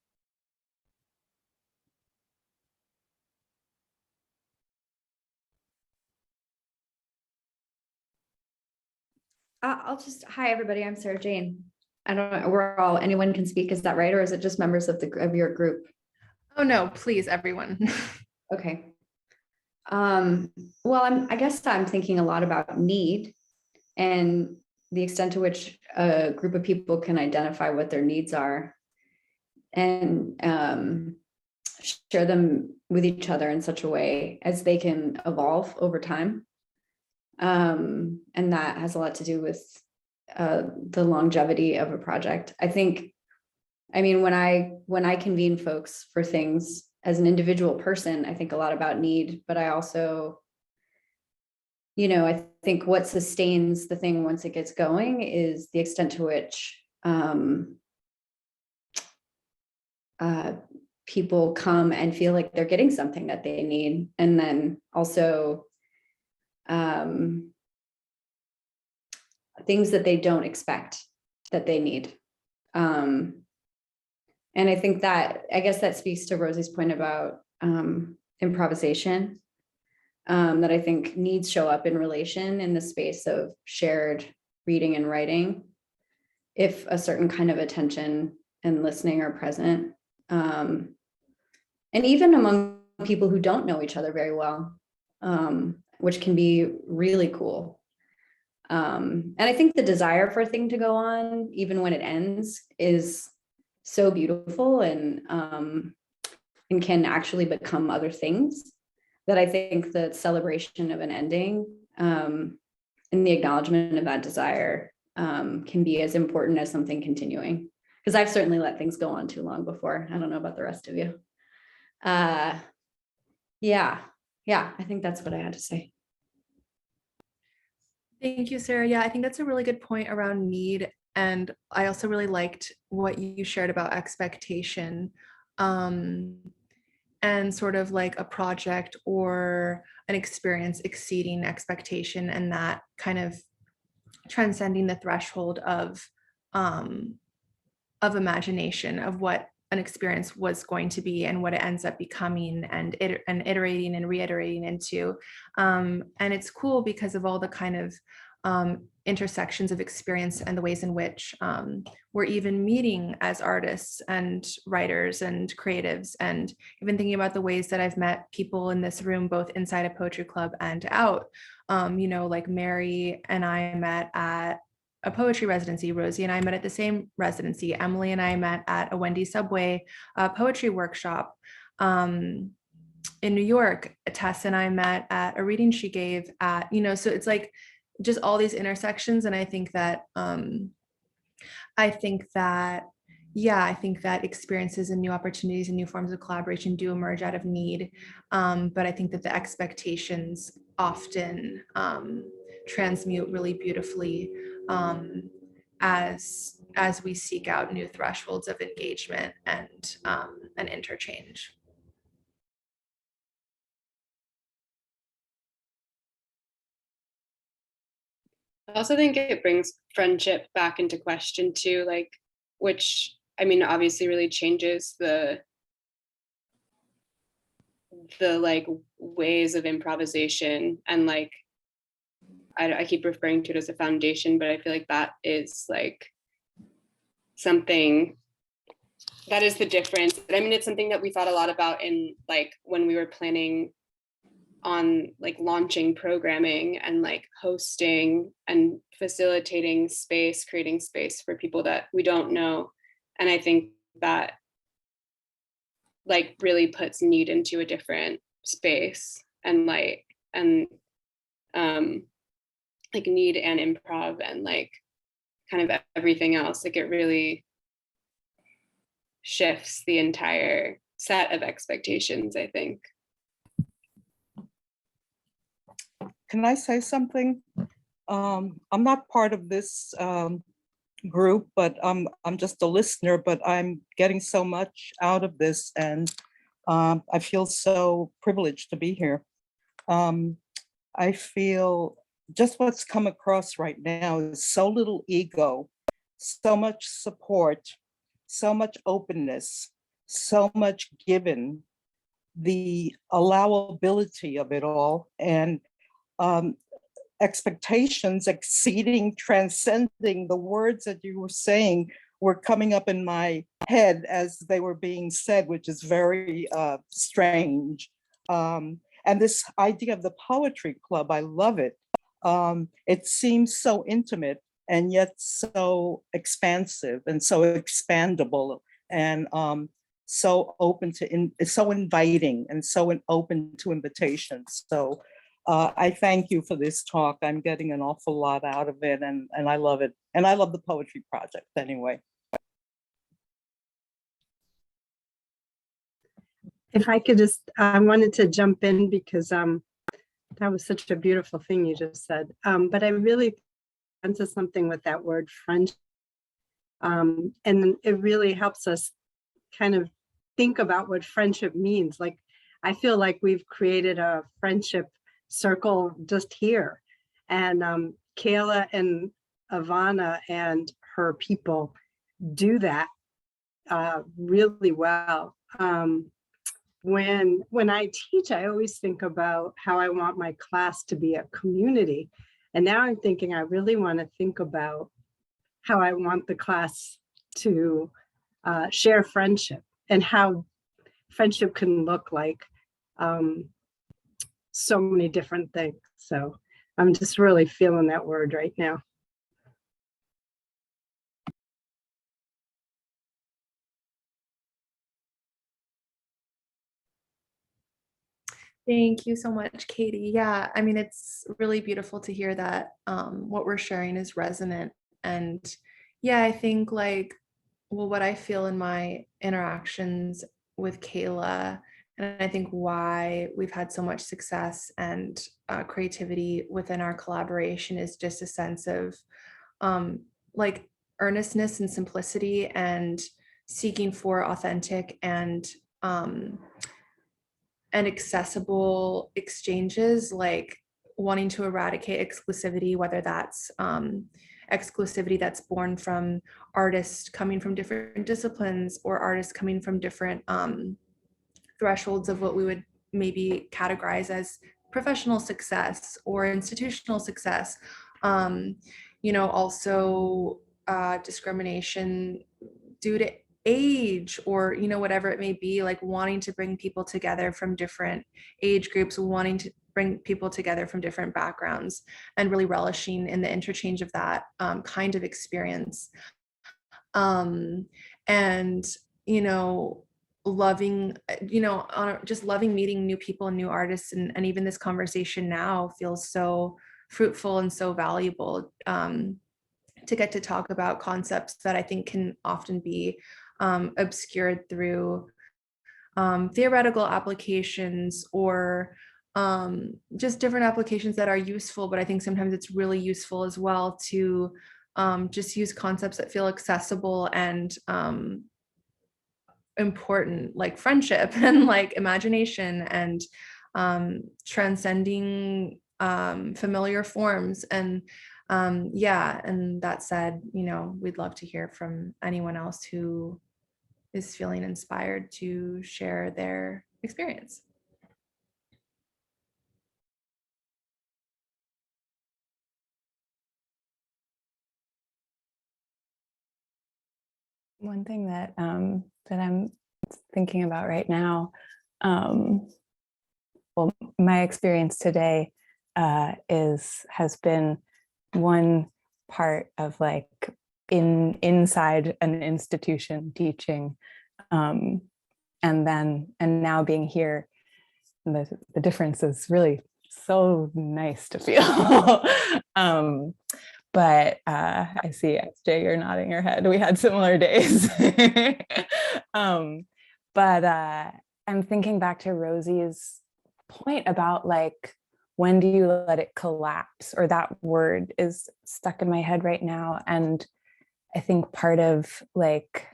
Hi everybody, I'm Sarah Jane. I don't know, anyone can speak, is that right? Or is it just members of your group? Oh no, please, everyone. Okay. Well, I guess I'm thinking a lot about need and the extent to which a group of people can identify what their needs are and share them with each other in such a way as they can evolve over time. And that has a lot to do with the longevity of a project. I mean, when I convene folks for things as an individual person, I think a lot about need, but I also, you know, I think what sustains the thing once it gets going is the extent to which people come and feel like they're getting something that they need. And then also things that they don't expect that they need. And I think I guess that speaks to Rosie's point about improvisation, that I think needs show up in relation in the space of shared reading and writing, if a certain kind of attention and listening are present. And even among people who don't know each other very well, which can be really cool. And I think the desire for a thing to go on, even when it ends, is so beautiful and can actually become other things, that I think the celebration of an ending and the acknowledgement of that desire can be as important as something continuing. Because I've certainly let things go on too long before. I don't know about the rest of you. Yeah, I think that's what I had to say. Thank you, Sarah. Yeah, I think that's a really good point around need. And I also really liked what you shared about expectation. and sort of like a project or an experience exceeding expectation, and that kind of transcending the threshold of imagination of what an experience was going to be and what it ends up becoming, and iterating and reiterating into. And it's cool because of all the kind of intersections of experience and the ways in which we're even meeting as artists and writers and creatives, and even thinking about the ways that I've met people in this room, both inside a poetry club and out. You know, like Mary and I met at a poetry residency. Rosie and I met at the same residency. Emily and I met at a Wendy Subway poetry workshop in New York. Tess and I met at a reading she gave at, you know, so it's like just all these intersections. And I think that experiences and new opportunities and new forms of collaboration do emerge out of need. But I think that the expectations often transmute really beautifully as we seek out new thresholds of engagement and interchange. I also think it brings friendship back into question too, like, which, I mean, obviously really changes the like ways of improvisation, and like, I keep referring to it as a foundation, but I feel like that is like something that is the difference. I mean, it's something that we thought a lot about in like when we were planning on like launching programming and like hosting and facilitating space, creating space for people that we don't know. And I think that like really puts need into a different space, and like, and like need and improv and like kind of everything else. Like it really shifts the entire set of expectations, I think. Can I say something? I'm not part of this group, but I'm just a listener, but I'm getting so much out of this, and I feel so privileged to be here. I feel just what's come across right now is so little ego, so much support, so much openness, so much given, the allowability of it all, and expectations exceeding, transcending. The words that you were saying were coming up in my head as they were being said, which is very strange. And this idea of the poetry club, I love it. It seems so intimate and yet so expansive and so expandable, and so open to, so inviting and so open to invitations. So I thank you for this talk. I'm getting an awful lot out of it, and I love it. And I love the poetry project anyway. If I could just, I wanted to jump in because that was such a beautiful thing you just said. But I really into something with that word friendship. And it really helps us kind of think about what friendship means. Like, I feel like we've created a friendship circle just here. And Kayla and Ivanna and her people do that really well. When I teach, I always think about how I want my class to be a community. And now I'm thinking I really want to think about how I want the class to share friendship, and how friendship can look like so many different things. So I'm just really feeling that word right now. Thank you so much, Katie. Yeah, I mean, it's really beautiful to hear that what we're sharing is resonant. And yeah, I think like, well, what I feel in my interactions with Kayla, and I think why we've had so much success and creativity within our collaboration, is just a sense of like earnestness and simplicity, and seeking for authentic and and accessible exchanges, like wanting to eradicate exclusivity, whether that's exclusivity that's born from artists coming from different disciplines or artists coming from different thresholds of what we would maybe categorize as professional success or institutional success. Also discrimination due to age or, whatever it may be, like wanting to bring people together from different age groups, wanting to bring people together from different backgrounds, and really relishing in the interchange of that kind of experience. Loving, just loving meeting new people and new artists, and even this conversation now feels so fruitful and so valuable to get to talk about concepts that I think can often be obscured through theoretical applications or just different applications that are useful, but I think sometimes it's really useful as well to just use concepts that feel accessible and important, like friendship and like imagination and transcending familiar forms. And and that said, we'd love to hear from anyone else who is feeling inspired to share their experience. One thing that that I'm thinking about right now, well, my experience today has been one part of like inside an institution teaching, and now being here. The difference is really so nice to feel. But I see, SJ, you're nodding your head. We had similar days. But I'm thinking back to Rosie's point about like, when do you let it collapse? Or that word is stuck in my head right now. And I think part of like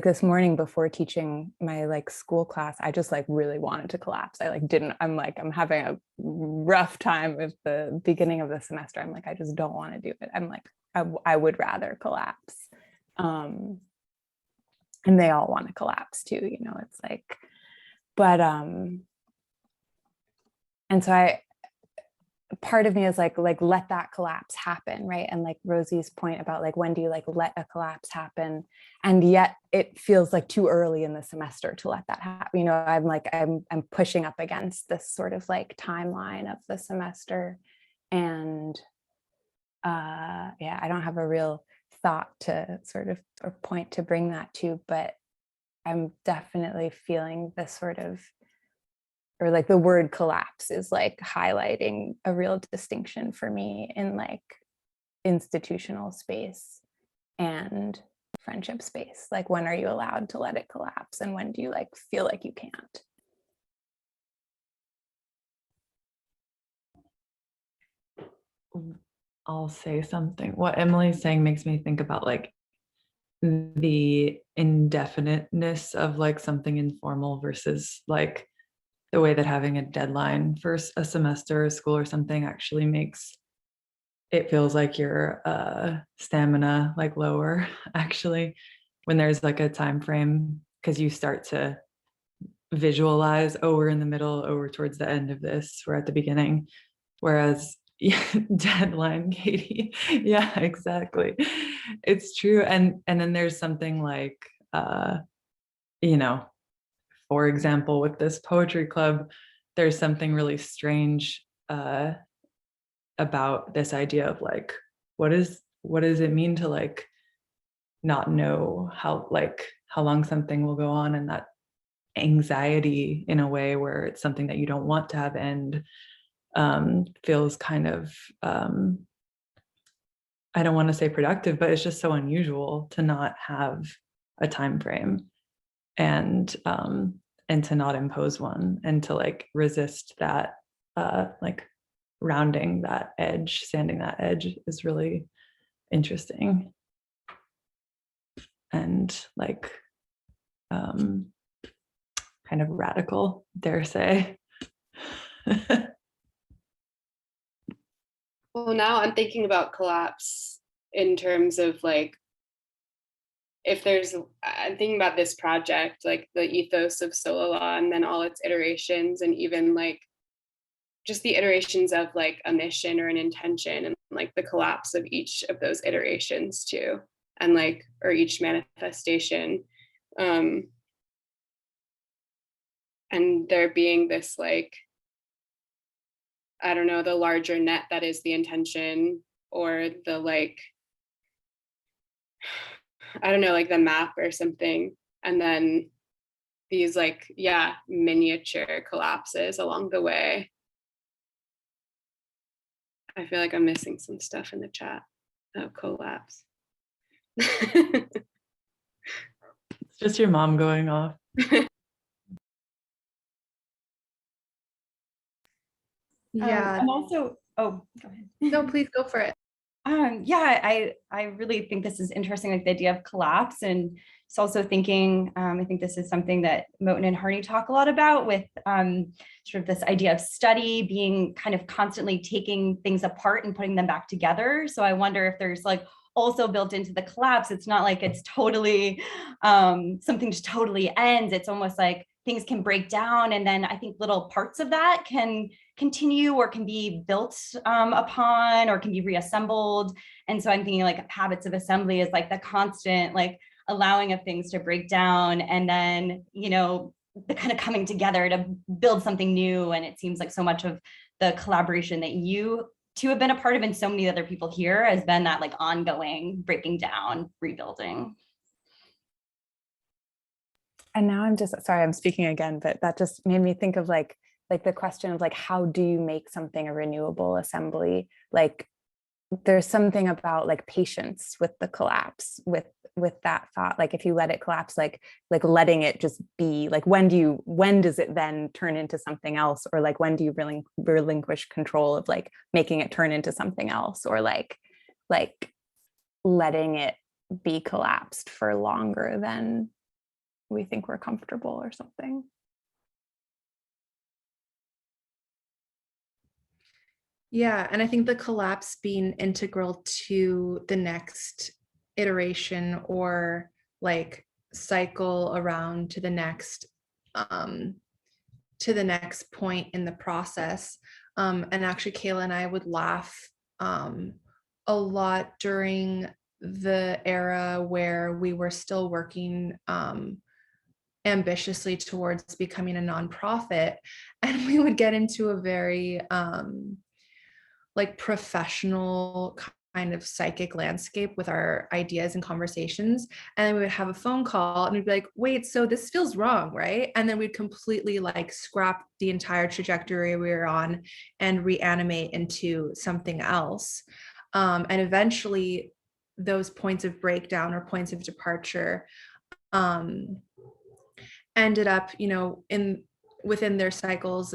this morning before teaching my like school class, I just like really wanted to collapse. I'm having a rough time with the beginning of the semester. I'm like, I just don't want to do it. I'm like, I would rather collapse. And they all want to collapse too, it's like, but, and so part of me is like let that collapse happen, right? And like Rosie's point about like, when do you like let a collapse happen? And yet it feels like too early in the semester to let that happen. I'm pushing up against this sort of like timeline of the semester, and I don't have a real thought to sort of or point to bring that to, but I'm definitely feeling this sort of, or like the word collapse is like highlighting a real distinction for me in like institutional space and friendship space. Like, when are you allowed to let it collapse, and when do you like feel like you can't? I'll say something. What Emily's saying makes me think about like the indefiniteness of like something informal versus like the way that having a deadline for a semester or school or something actually makes it feels like your stamina like lower actually when there's like a time frame, because you start to visualize, oh, we're in the middle, oh, we're towards the end of this, we're at the beginning. Whereas deadline, Katie, yeah, exactly, it's true. And then there's something like for example, with this poetry club, there's something really strange about this idea of like, what does it mean to like not know how long something will go on, and that anxiety in a way where it's something that you don't want to have end feels kind of I don't want to say productive, but it's just so unusual to not have a time frame, and to not impose one, and to like resist that like rounding that edge, sanding that edge is really interesting. And like kind of radical, dare say. Well, now I'm thinking about collapse in terms of like, I'm thinking about this project, like the ethos of SOLALA and then all its iterations, and even like just the iterations of like a mission or an intention, and like the collapse of each of those iterations too, and like, or each manifestation. And there being this like, I don't know, the larger net that is the intention, or the like, I don't know, like the map or something. And then these like, yeah, miniature collapses along the way. I feel like I'm missing some stuff in the chat. Oh, collapse. It's just your mom going off. Yeah, I'm also, oh, go ahead. no, please go for it. Yeah, I really think this is interesting, like the idea of collapse. And it's also thinking, I think this is something that Moten and Harney talk a lot about, with sort of this idea of study being kind of constantly taking things apart and putting them back together. So I wonder if there's like also built into the collapse, it's not like it's totally, something just totally ends. It's almost like things can break down, and then I think little parts of that can continue or can be built upon or can be reassembled. And so I'm thinking like habits of assembly is like the constant like allowing of things to break down, and then, you know, the kind of coming together to build something new. And it seems like so much of the collaboration that you two have been a part of, and so many other people here, has been that like ongoing breaking down, rebuilding. And now I'm just, sorry, I'm speaking again, but that just made me think of like the question of like, how do you make something a renewable assembly? Like there's something about like patience with the collapse, with that thought. Like if you let it collapse, like letting it just be, like when does it then turn into something else? Or like when do you really relinquish control of like making it turn into something else? Or like letting it be collapsed for longer than we think we're comfortable or something. Yeah, and I think the collapse being integral to the next iteration, or like cycle around to the next point in the process. And actually Kayla and I would laugh a lot during the era where we were still working ambitiously towards becoming a nonprofit, and we would get into a very like professional kind of psychic landscape with our ideas and conversations. And then we would have a phone call and we'd be like, wait, so this feels wrong, right? And then we'd completely like scrap the entire trajectory we were on and reanimate into something else. And eventually those points of breakdown or points of departure ended up, you know, within their cycles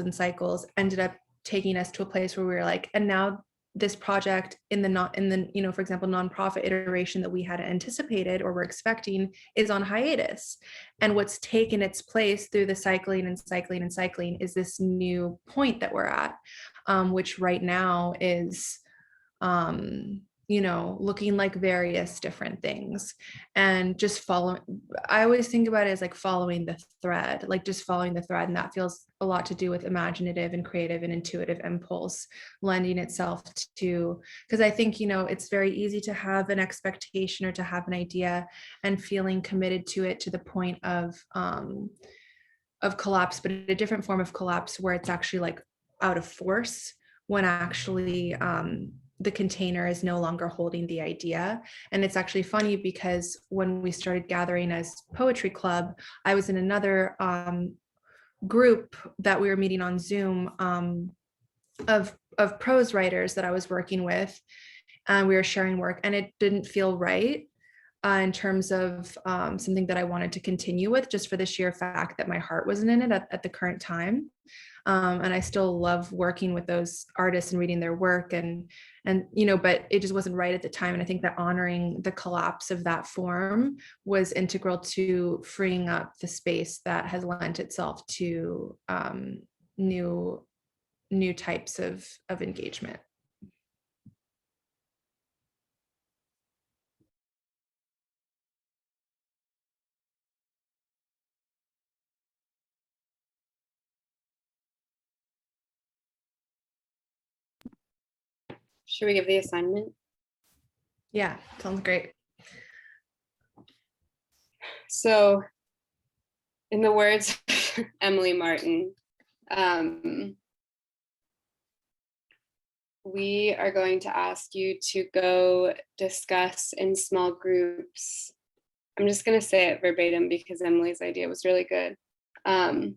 ended up taking us to a place where we were like, and now this project in the you know, for example, nonprofit iteration that we had anticipated or were expecting is on hiatus. And what's taken its place through the cycling is this new point that we're at, which right now is you know, looking like various different things. And just I always think about it as like following the thread, like just following the thread. And that feels a lot to do with imaginative and creative and intuitive impulse lending itself to, because I think, you know, it's very easy to have an expectation or to have an idea and feeling committed to it to the point of collapse, but a different form of collapse where it's actually like out of force, when actually the container is no longer holding the idea. And it's actually funny because when we started gathering as poetry club, I was in another group that we were meeting on Zoom of prose writers that I was working with, and we were sharing work, and it didn't feel right in terms of something that I wanted to continue with, just for the sheer fact that my heart wasn't in it at the current time. And I still love working with those artists and reading their work and you know, but it just wasn't right at the time. And I think that honoring the collapse of that form was integral to freeing up the space that has lent itself to new types of engagement. Should we give the assignment? Yeah, sounds great. So, in the words of Emily Martin, we are going to ask you to go discuss in small groups. I'm just going to say it verbatim because Emily's idea was really good. I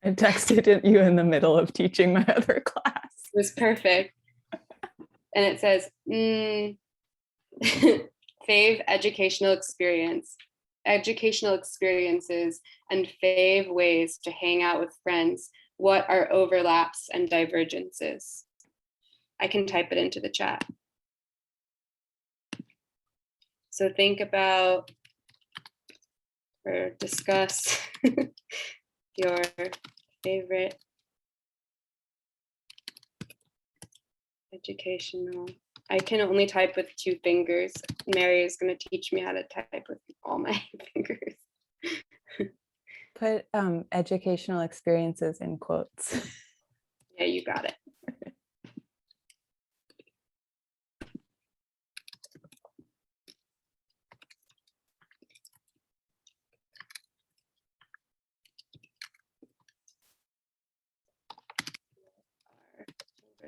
texted you in the middle of teaching my other class. It was perfect. And it says, fave educational experiences and fave ways to hang out with friends. What are overlaps and divergences? I can type it into the chat. So think about or discuss your favorite educational. I can only type with 2 fingers. Mary is going to teach me how to type with all my fingers. Put educational experiences in quotes. Yeah, you got it.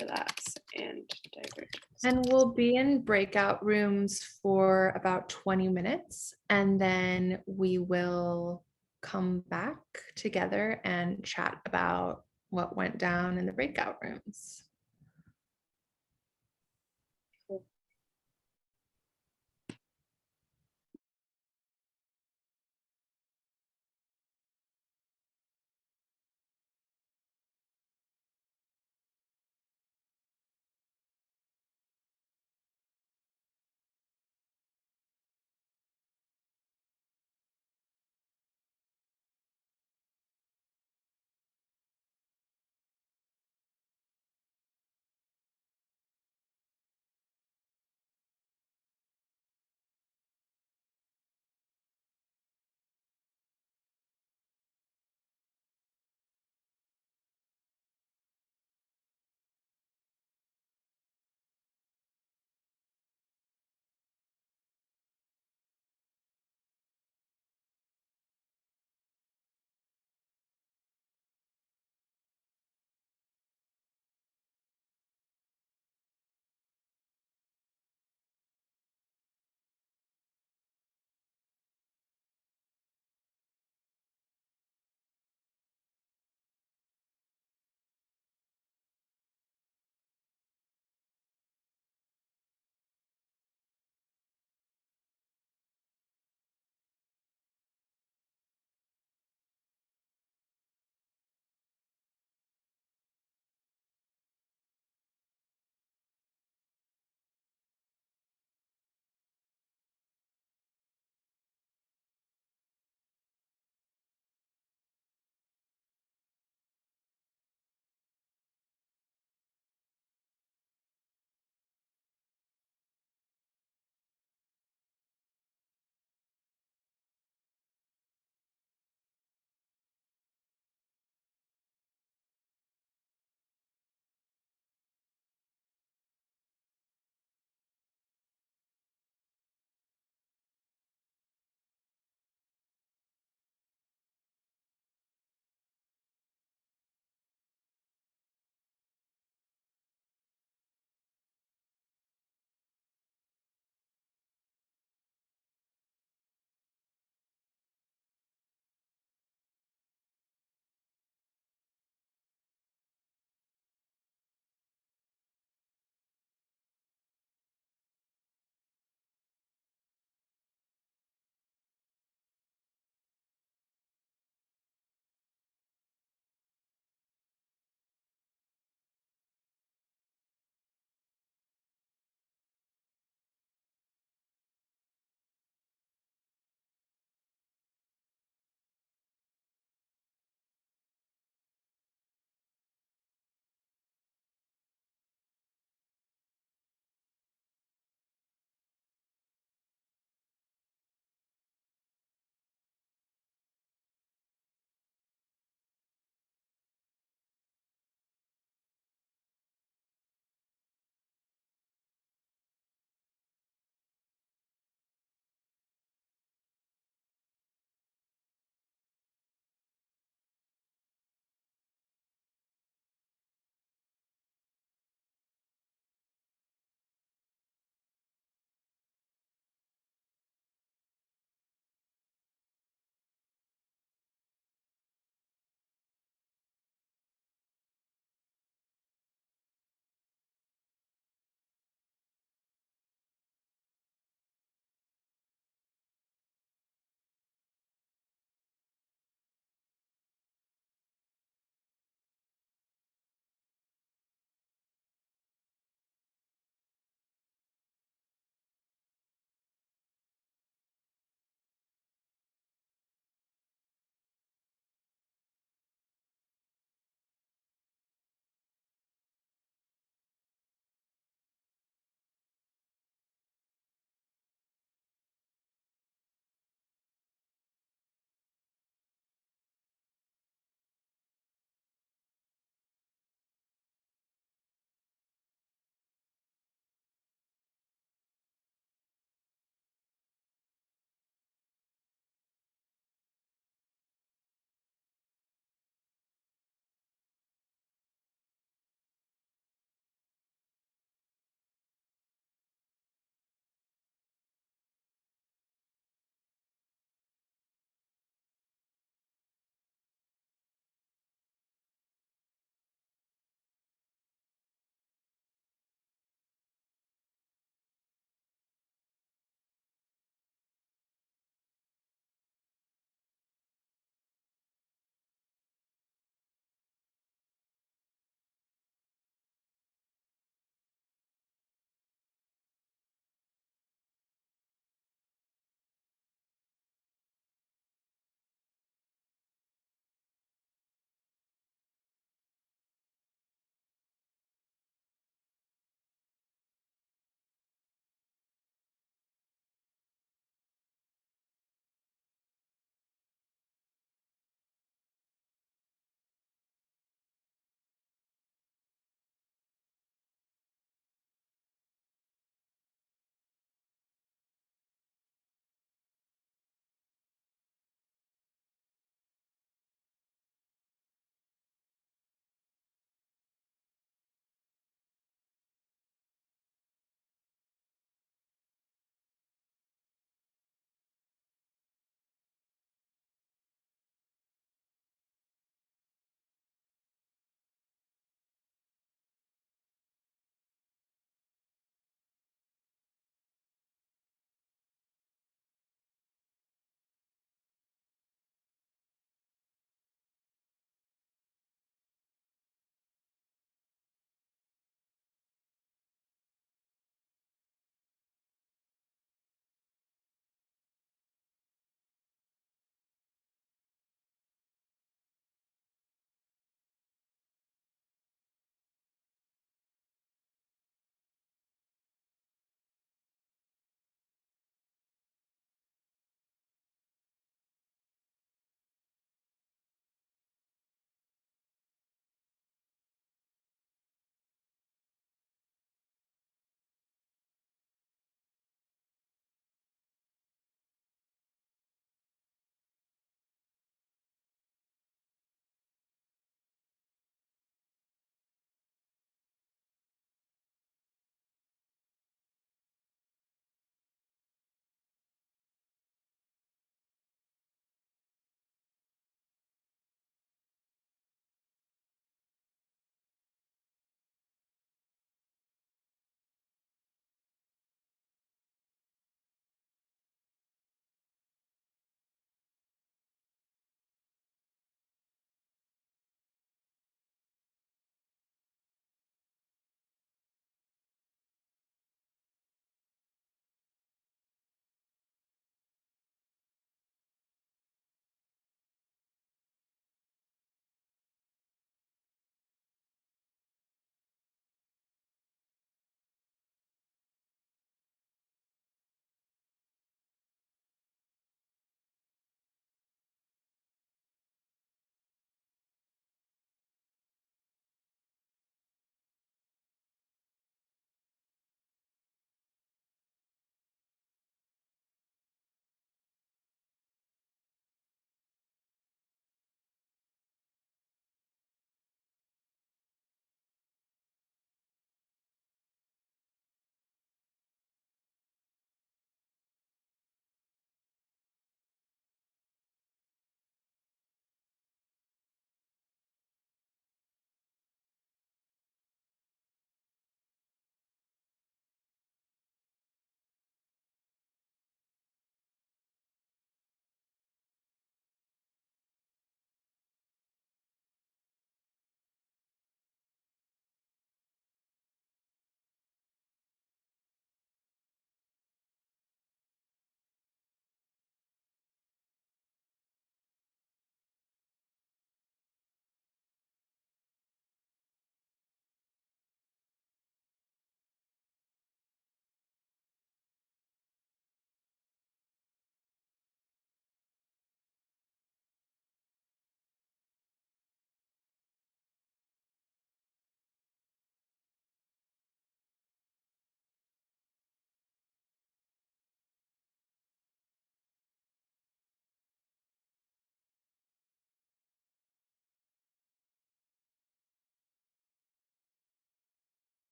Overlaps and divergence. And we'll be in breakout rooms for about 20 minutes, and then we will come back together and chat about what went down in the breakout rooms.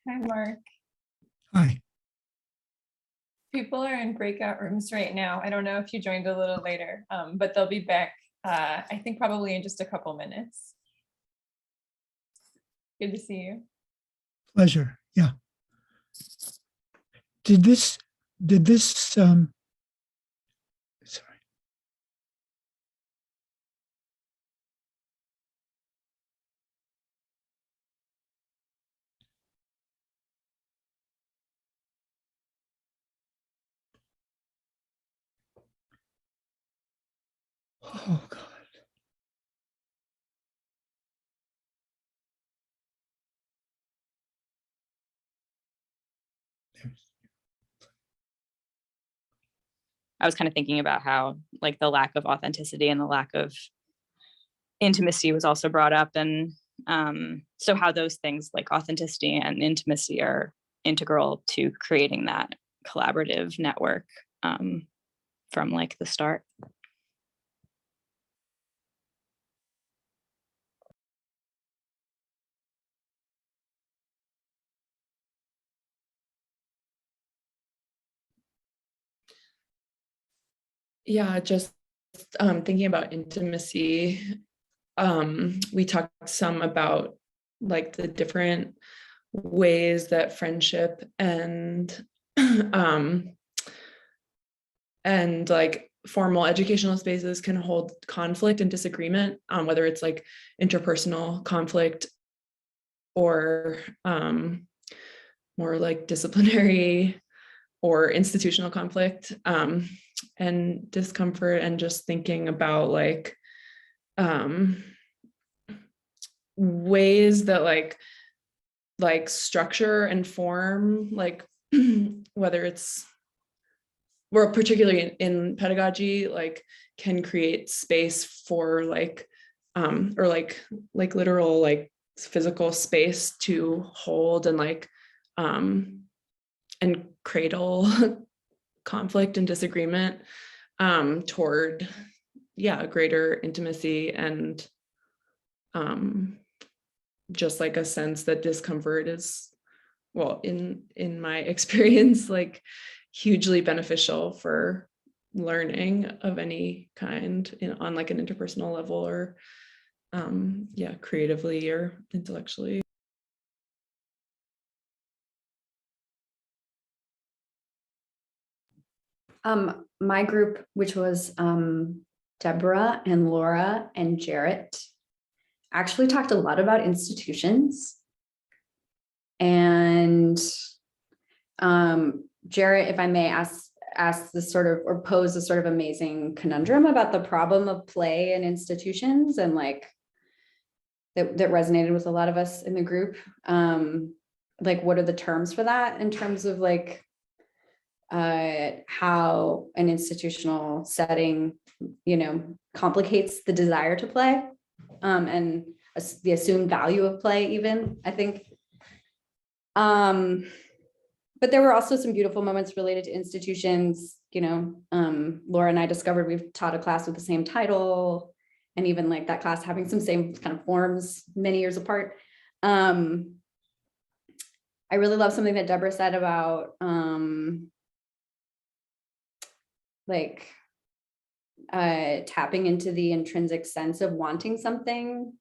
Hi, Mark. Hi. People are in breakout rooms right now. I don't know if you joined a little later, but they'll be back, I think probably in just a couple minutes. Good to see you. Pleasure. Yeah. Did this, sorry. Oh, God. I was kind of thinking about how like the lack of authenticity and the lack of intimacy was also brought up. And so how those things like authenticity and intimacy are integral to creating that collaborative network from like the start. Yeah, just thinking about intimacy. We talked some about like the different ways that friendship and like formal educational spaces can hold conflict and disagreement, whether it's like interpersonal conflict or more like disciplinary or institutional conflict, and discomfort, and just thinking about like ways that like structure and form, like whether it's, well, particularly in pedagogy, like can create space for like or like literal like physical space to hold and like and cradle conflict and disagreement toward greater intimacy, and just like a sense that discomfort is, well, in my experience, like hugely beneficial for learning of any kind on like an interpersonal level or creatively or intellectually. My group, which was Deborah and Laura and Jarrett, actually talked a lot about institutions. And Jarrett, if I may ask this sort of, or pose a sort of amazing conundrum about the problem of play in institutions, and like that resonated with a lot of us in the group. Like, what are the terms for that in terms of like how an institutional setting, complicates the desire to play, and the assumed value of play even, I think. But there were also some beautiful moments related to institutions. Laura and I discovered we've taught a class with the same title, and even like that class having some same kind of forms many years apart. I really love something that Deborah said about tapping into the intrinsic sense of wanting something,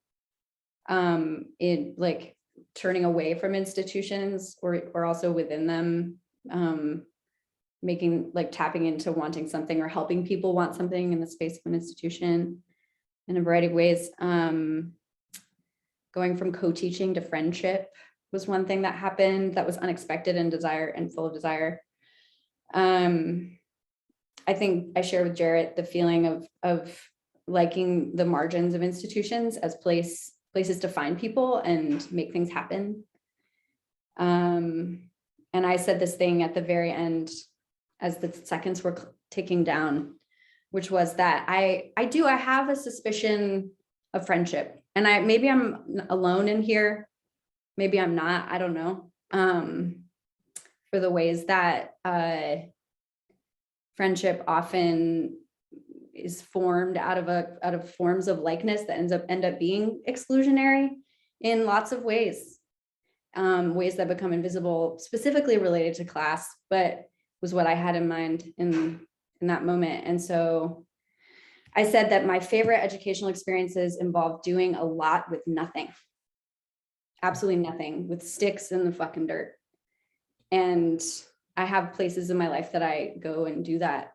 in like turning away from institutions or also within them, making like tapping into wanting something or helping people want something in the space of an institution in a variety of ways. Going from co-teaching to friendship was one thing that happened that was unexpected and full of desire. I think I share with Jarrett the feeling of liking the margins of institutions as places to find people and make things happen. And I said this thing at the very end as the seconds were ticking down, which was that I have a suspicion of friendship, and maybe I'm alone in here, maybe I'm not, I don't know, for the ways that friendship often is formed out of forms of likeness that end up being exclusionary in lots of ways. ways that become invisible, specifically related to class, but was what I had in mind in that moment. And so I said that my favorite educational experiences involve doing a lot with nothing, absolutely nothing, with sticks in the fucking dirt. And I have places in my life that I go and do that.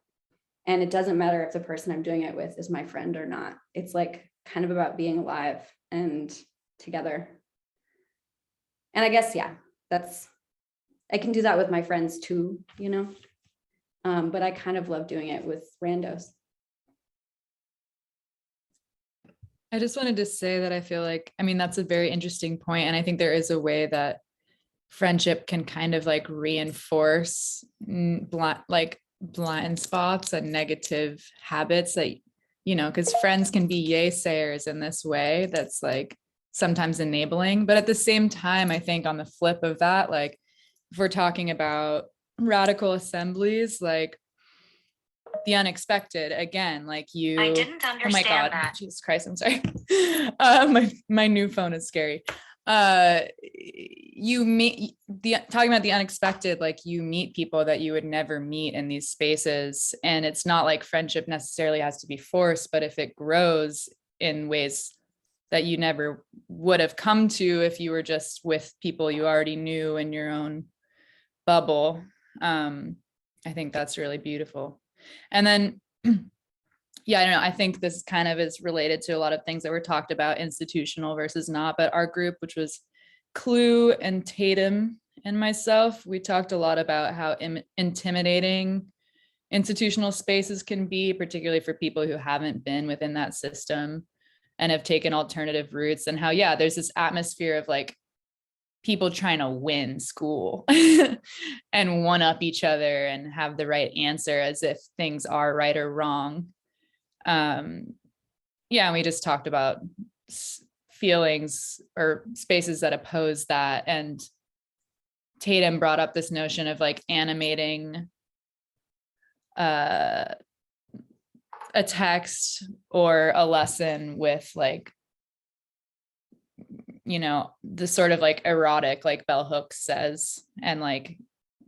And it doesn't matter if the person I'm doing it with is my friend or not. It's like kind of about being alive and together. And I guess, yeah, I can do that with my friends too, you know, but I kind of love doing it with randos. I just wanted to say that I feel like, I mean, that's a very interesting point. And I think there is a way that friendship can kind of like reinforce blind spots and negative habits that, you know, because friends can be yay sayers in this way that's like sometimes enabling. But at the same time, I think on the flip of that, like if we're talking about radical assemblies, like the unexpected, again, like you, I didn't understand, oh my God, that. Jesus Christ, I'm sorry. My new phone is scary. You meet talking about the unexpected, like you meet people that you would never meet in these spaces. And it's not like friendship necessarily has to be forced, but if it grows in ways that you never would have come to if you were just with people you already knew in your own bubble, I think that's really beautiful. And then, yeah, I don't know, I think this kind of is related to a lot of things that were talked about, institutional versus not, but our group, which was Clue and Tatum and myself, we talked a lot about how intimidating institutional spaces can be, particularly for people who haven't been within that system and have taken alternative routes, and how, yeah, there's this atmosphere of like people trying to win school and one up each other and have the right answer as if things are right or wrong. Yeah, and we just talked about feelings or spaces that oppose that. And Tatum brought up this notion of like animating a text or a lesson with like, you know, the sort of like erotic, like Bell Hooks says, and like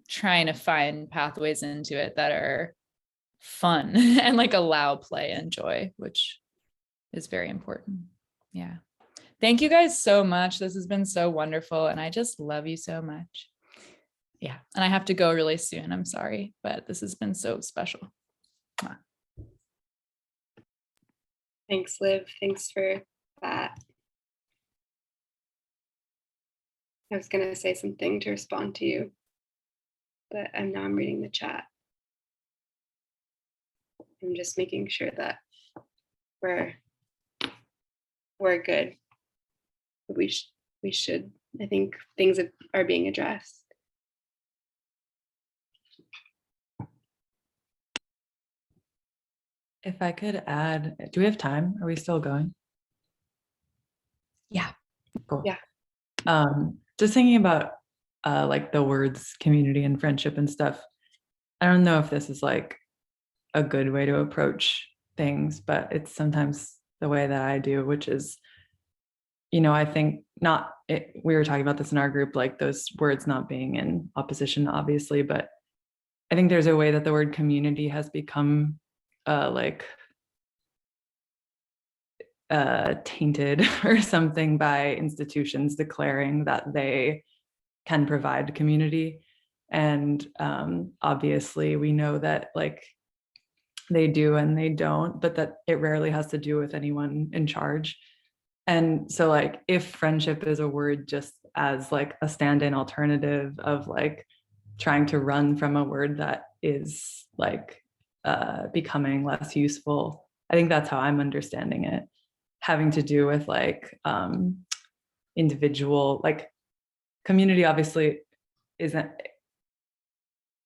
trying to find pathways into it that are fun and like allow play and joy, which is very important. Yeah. Thank you guys so much. This has been so wonderful. And I just love you so much. Yeah. And I have to go really soon. I'm sorry, but this has been so special. Mwah. Thanks, Liv. Thanks for that. I was going to say something to respond to you, but now I'm reading the chat. I'm just making sure that we're good. We should. I think things are being addressed. If I could add, do we have time? Are we still going? Yeah. Cool. Yeah. Just thinking about like the words community and friendship and stuff. I don't know if this is like a good way to approach things, but it's sometimes the way that I do, which is, you know, I think we were talking about this in our group, like those words not being in opposition, obviously, but I think there's a way that the word community has become tainted or something by institutions declaring that they can provide community. And obviously we know that like they do and they don't, but that it rarely has to do with anyone in charge. And so like if friendship is a word just as like a stand-in alternative of like trying to run from a word that is like becoming less useful, I think that's how I'm understanding it, having to do with like individual, like community obviously isn't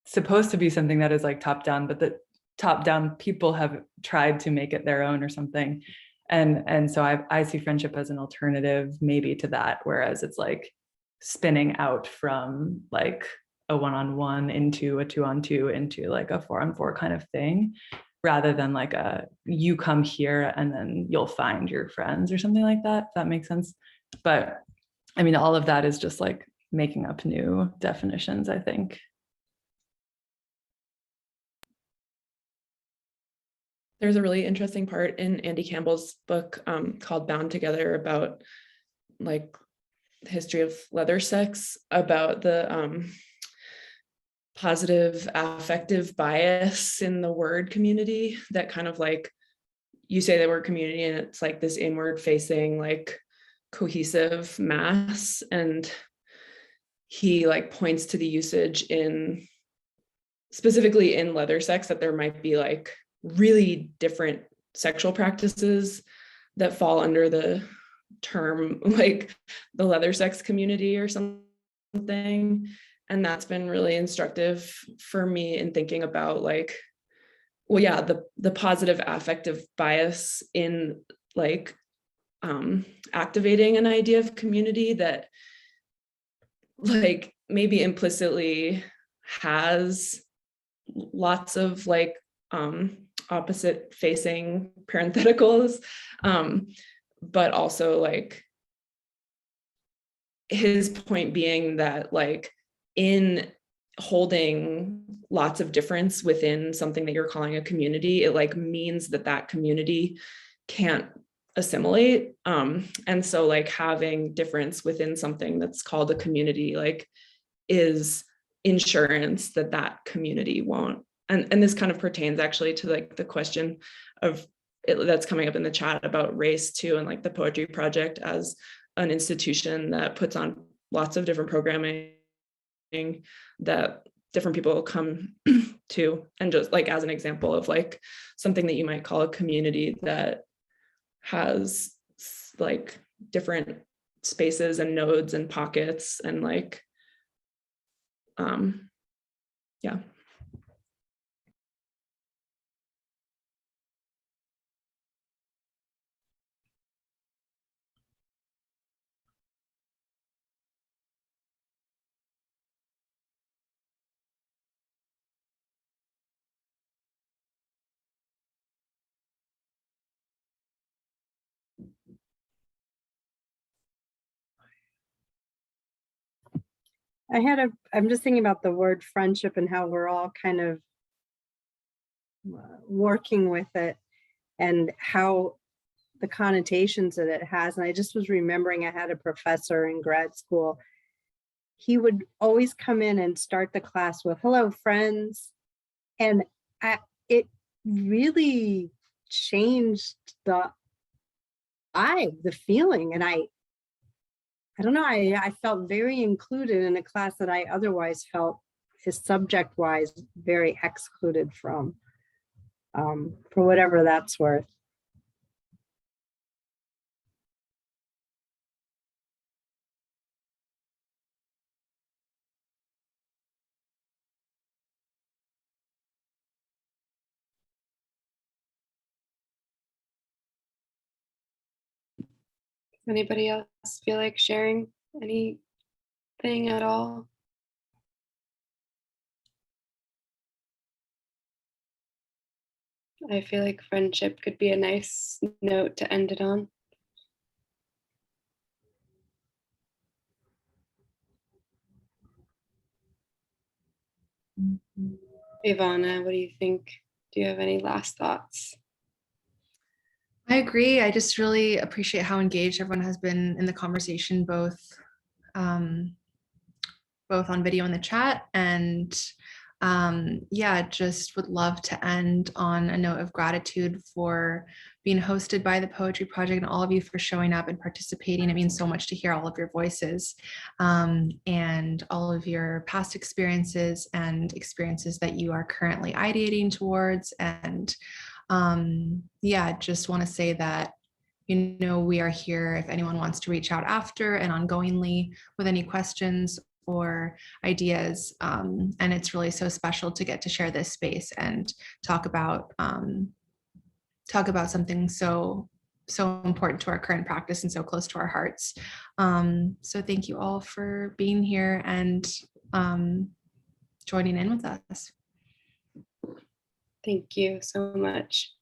supposed to be something that is like top down, but the top down people have tried to make it their own or something. And so I see friendship as an alternative maybe to that, whereas it's like spinning out from like a one-on-one into a two-on-two into like a four-on-four kind of thing, rather than like you come here and then you'll find your friends or something like that, if that makes sense. But I mean, all of that is just like making up new definitions, I think. There's a really interesting part in Andy Campbell's book called Bound Together about like the history of leather sex, about the positive affective bias in the word community, that kind of like, you say the word community and it's like this inward facing, like cohesive mass. And he like points to the usage in, specifically in leather sex, that there might be like really different sexual practices that fall under the term like the leather sex community or something. And that's been really instructive for me in thinking about like, well, yeah, the positive affective bias in like activating an idea of community that like maybe implicitly has lots of like opposite facing parentheticals, but also like his point being that like in holding lots of difference within something that you're calling a community, it like means that that community can't assimilate. And so like having difference within something that's called a community like is insurance that that community won't. And this kind of pertains actually to like the question of that's coming up in the chat about race too, and like the Poetry Project as an institution that puts on lots of different programming that different people come to. And just like as an example of like something that you might call a community that has like different spaces and nodes and pockets and like yeah. I'm just thinking about the word friendship and how we're all kind of working with it and how the connotations that it has. And I just was remembering I had a professor in grad school. He would always come in and start the class with, "Hello, friends." And it really changed the feeling. And I don't know, I felt very included in a class that I otherwise felt is subject-wise very excluded from, for whatever that's worth. Anybody else feel like sharing anything at all? I feel like friendship could be a nice note to end it on. Ivanna, what do you think? Do you have any last thoughts? I agree. I just really appreciate how engaged everyone has been in the conversation, both on video in the chat, and yeah, just would love to end on a note of gratitude for being hosted by the Poetry Project and all of you for showing up and participating. It means so much to hear all of your voices and all of your past experiences and experiences that you are currently ideating towards. And yeah, just want to say that, you know, we are here if anyone wants to reach out after and ongoingly with any questions or ideas. And it's really so special to get to share this space and talk about something so important to our current practice and so close to our hearts. So thank you all for being here and joining in with us. Thank you so much.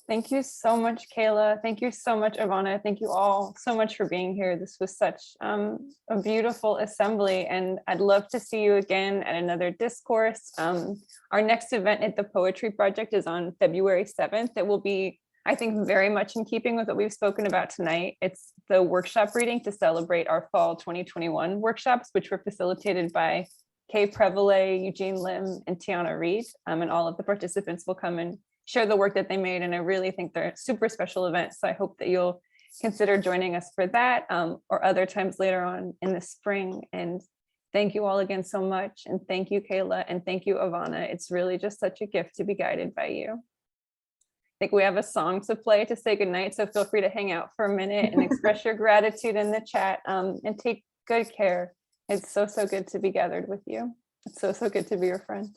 Thank you so much, Kayla. Thank you so much, Ivanna. Thank you all so much for being here. This was such a beautiful assembly, and I'd love to see you again at another discourse. Our next event at the Poetry Project is on February 7th. It will be, I think, very much in keeping with what we've spoken about tonight. It's the workshop reading to celebrate our fall 2021 workshops, which were facilitated by Kay Prevale, Eugene Lim, and Tiana Reed. And all of the participants will come and share the work that they made. And I really think they're super special events. So I hope that you'll consider joining us for that or other times later on in the spring. And thank you all again so much. And thank you, Kayla. And thank you, Ivanna. It's really just such a gift to be guided by you. I think we have a song to play to say goodnight. So feel free to hang out for a minute and express your gratitude in the chat and take good care. It's so, so good to be gathered with you. It's so, so good to be your friend.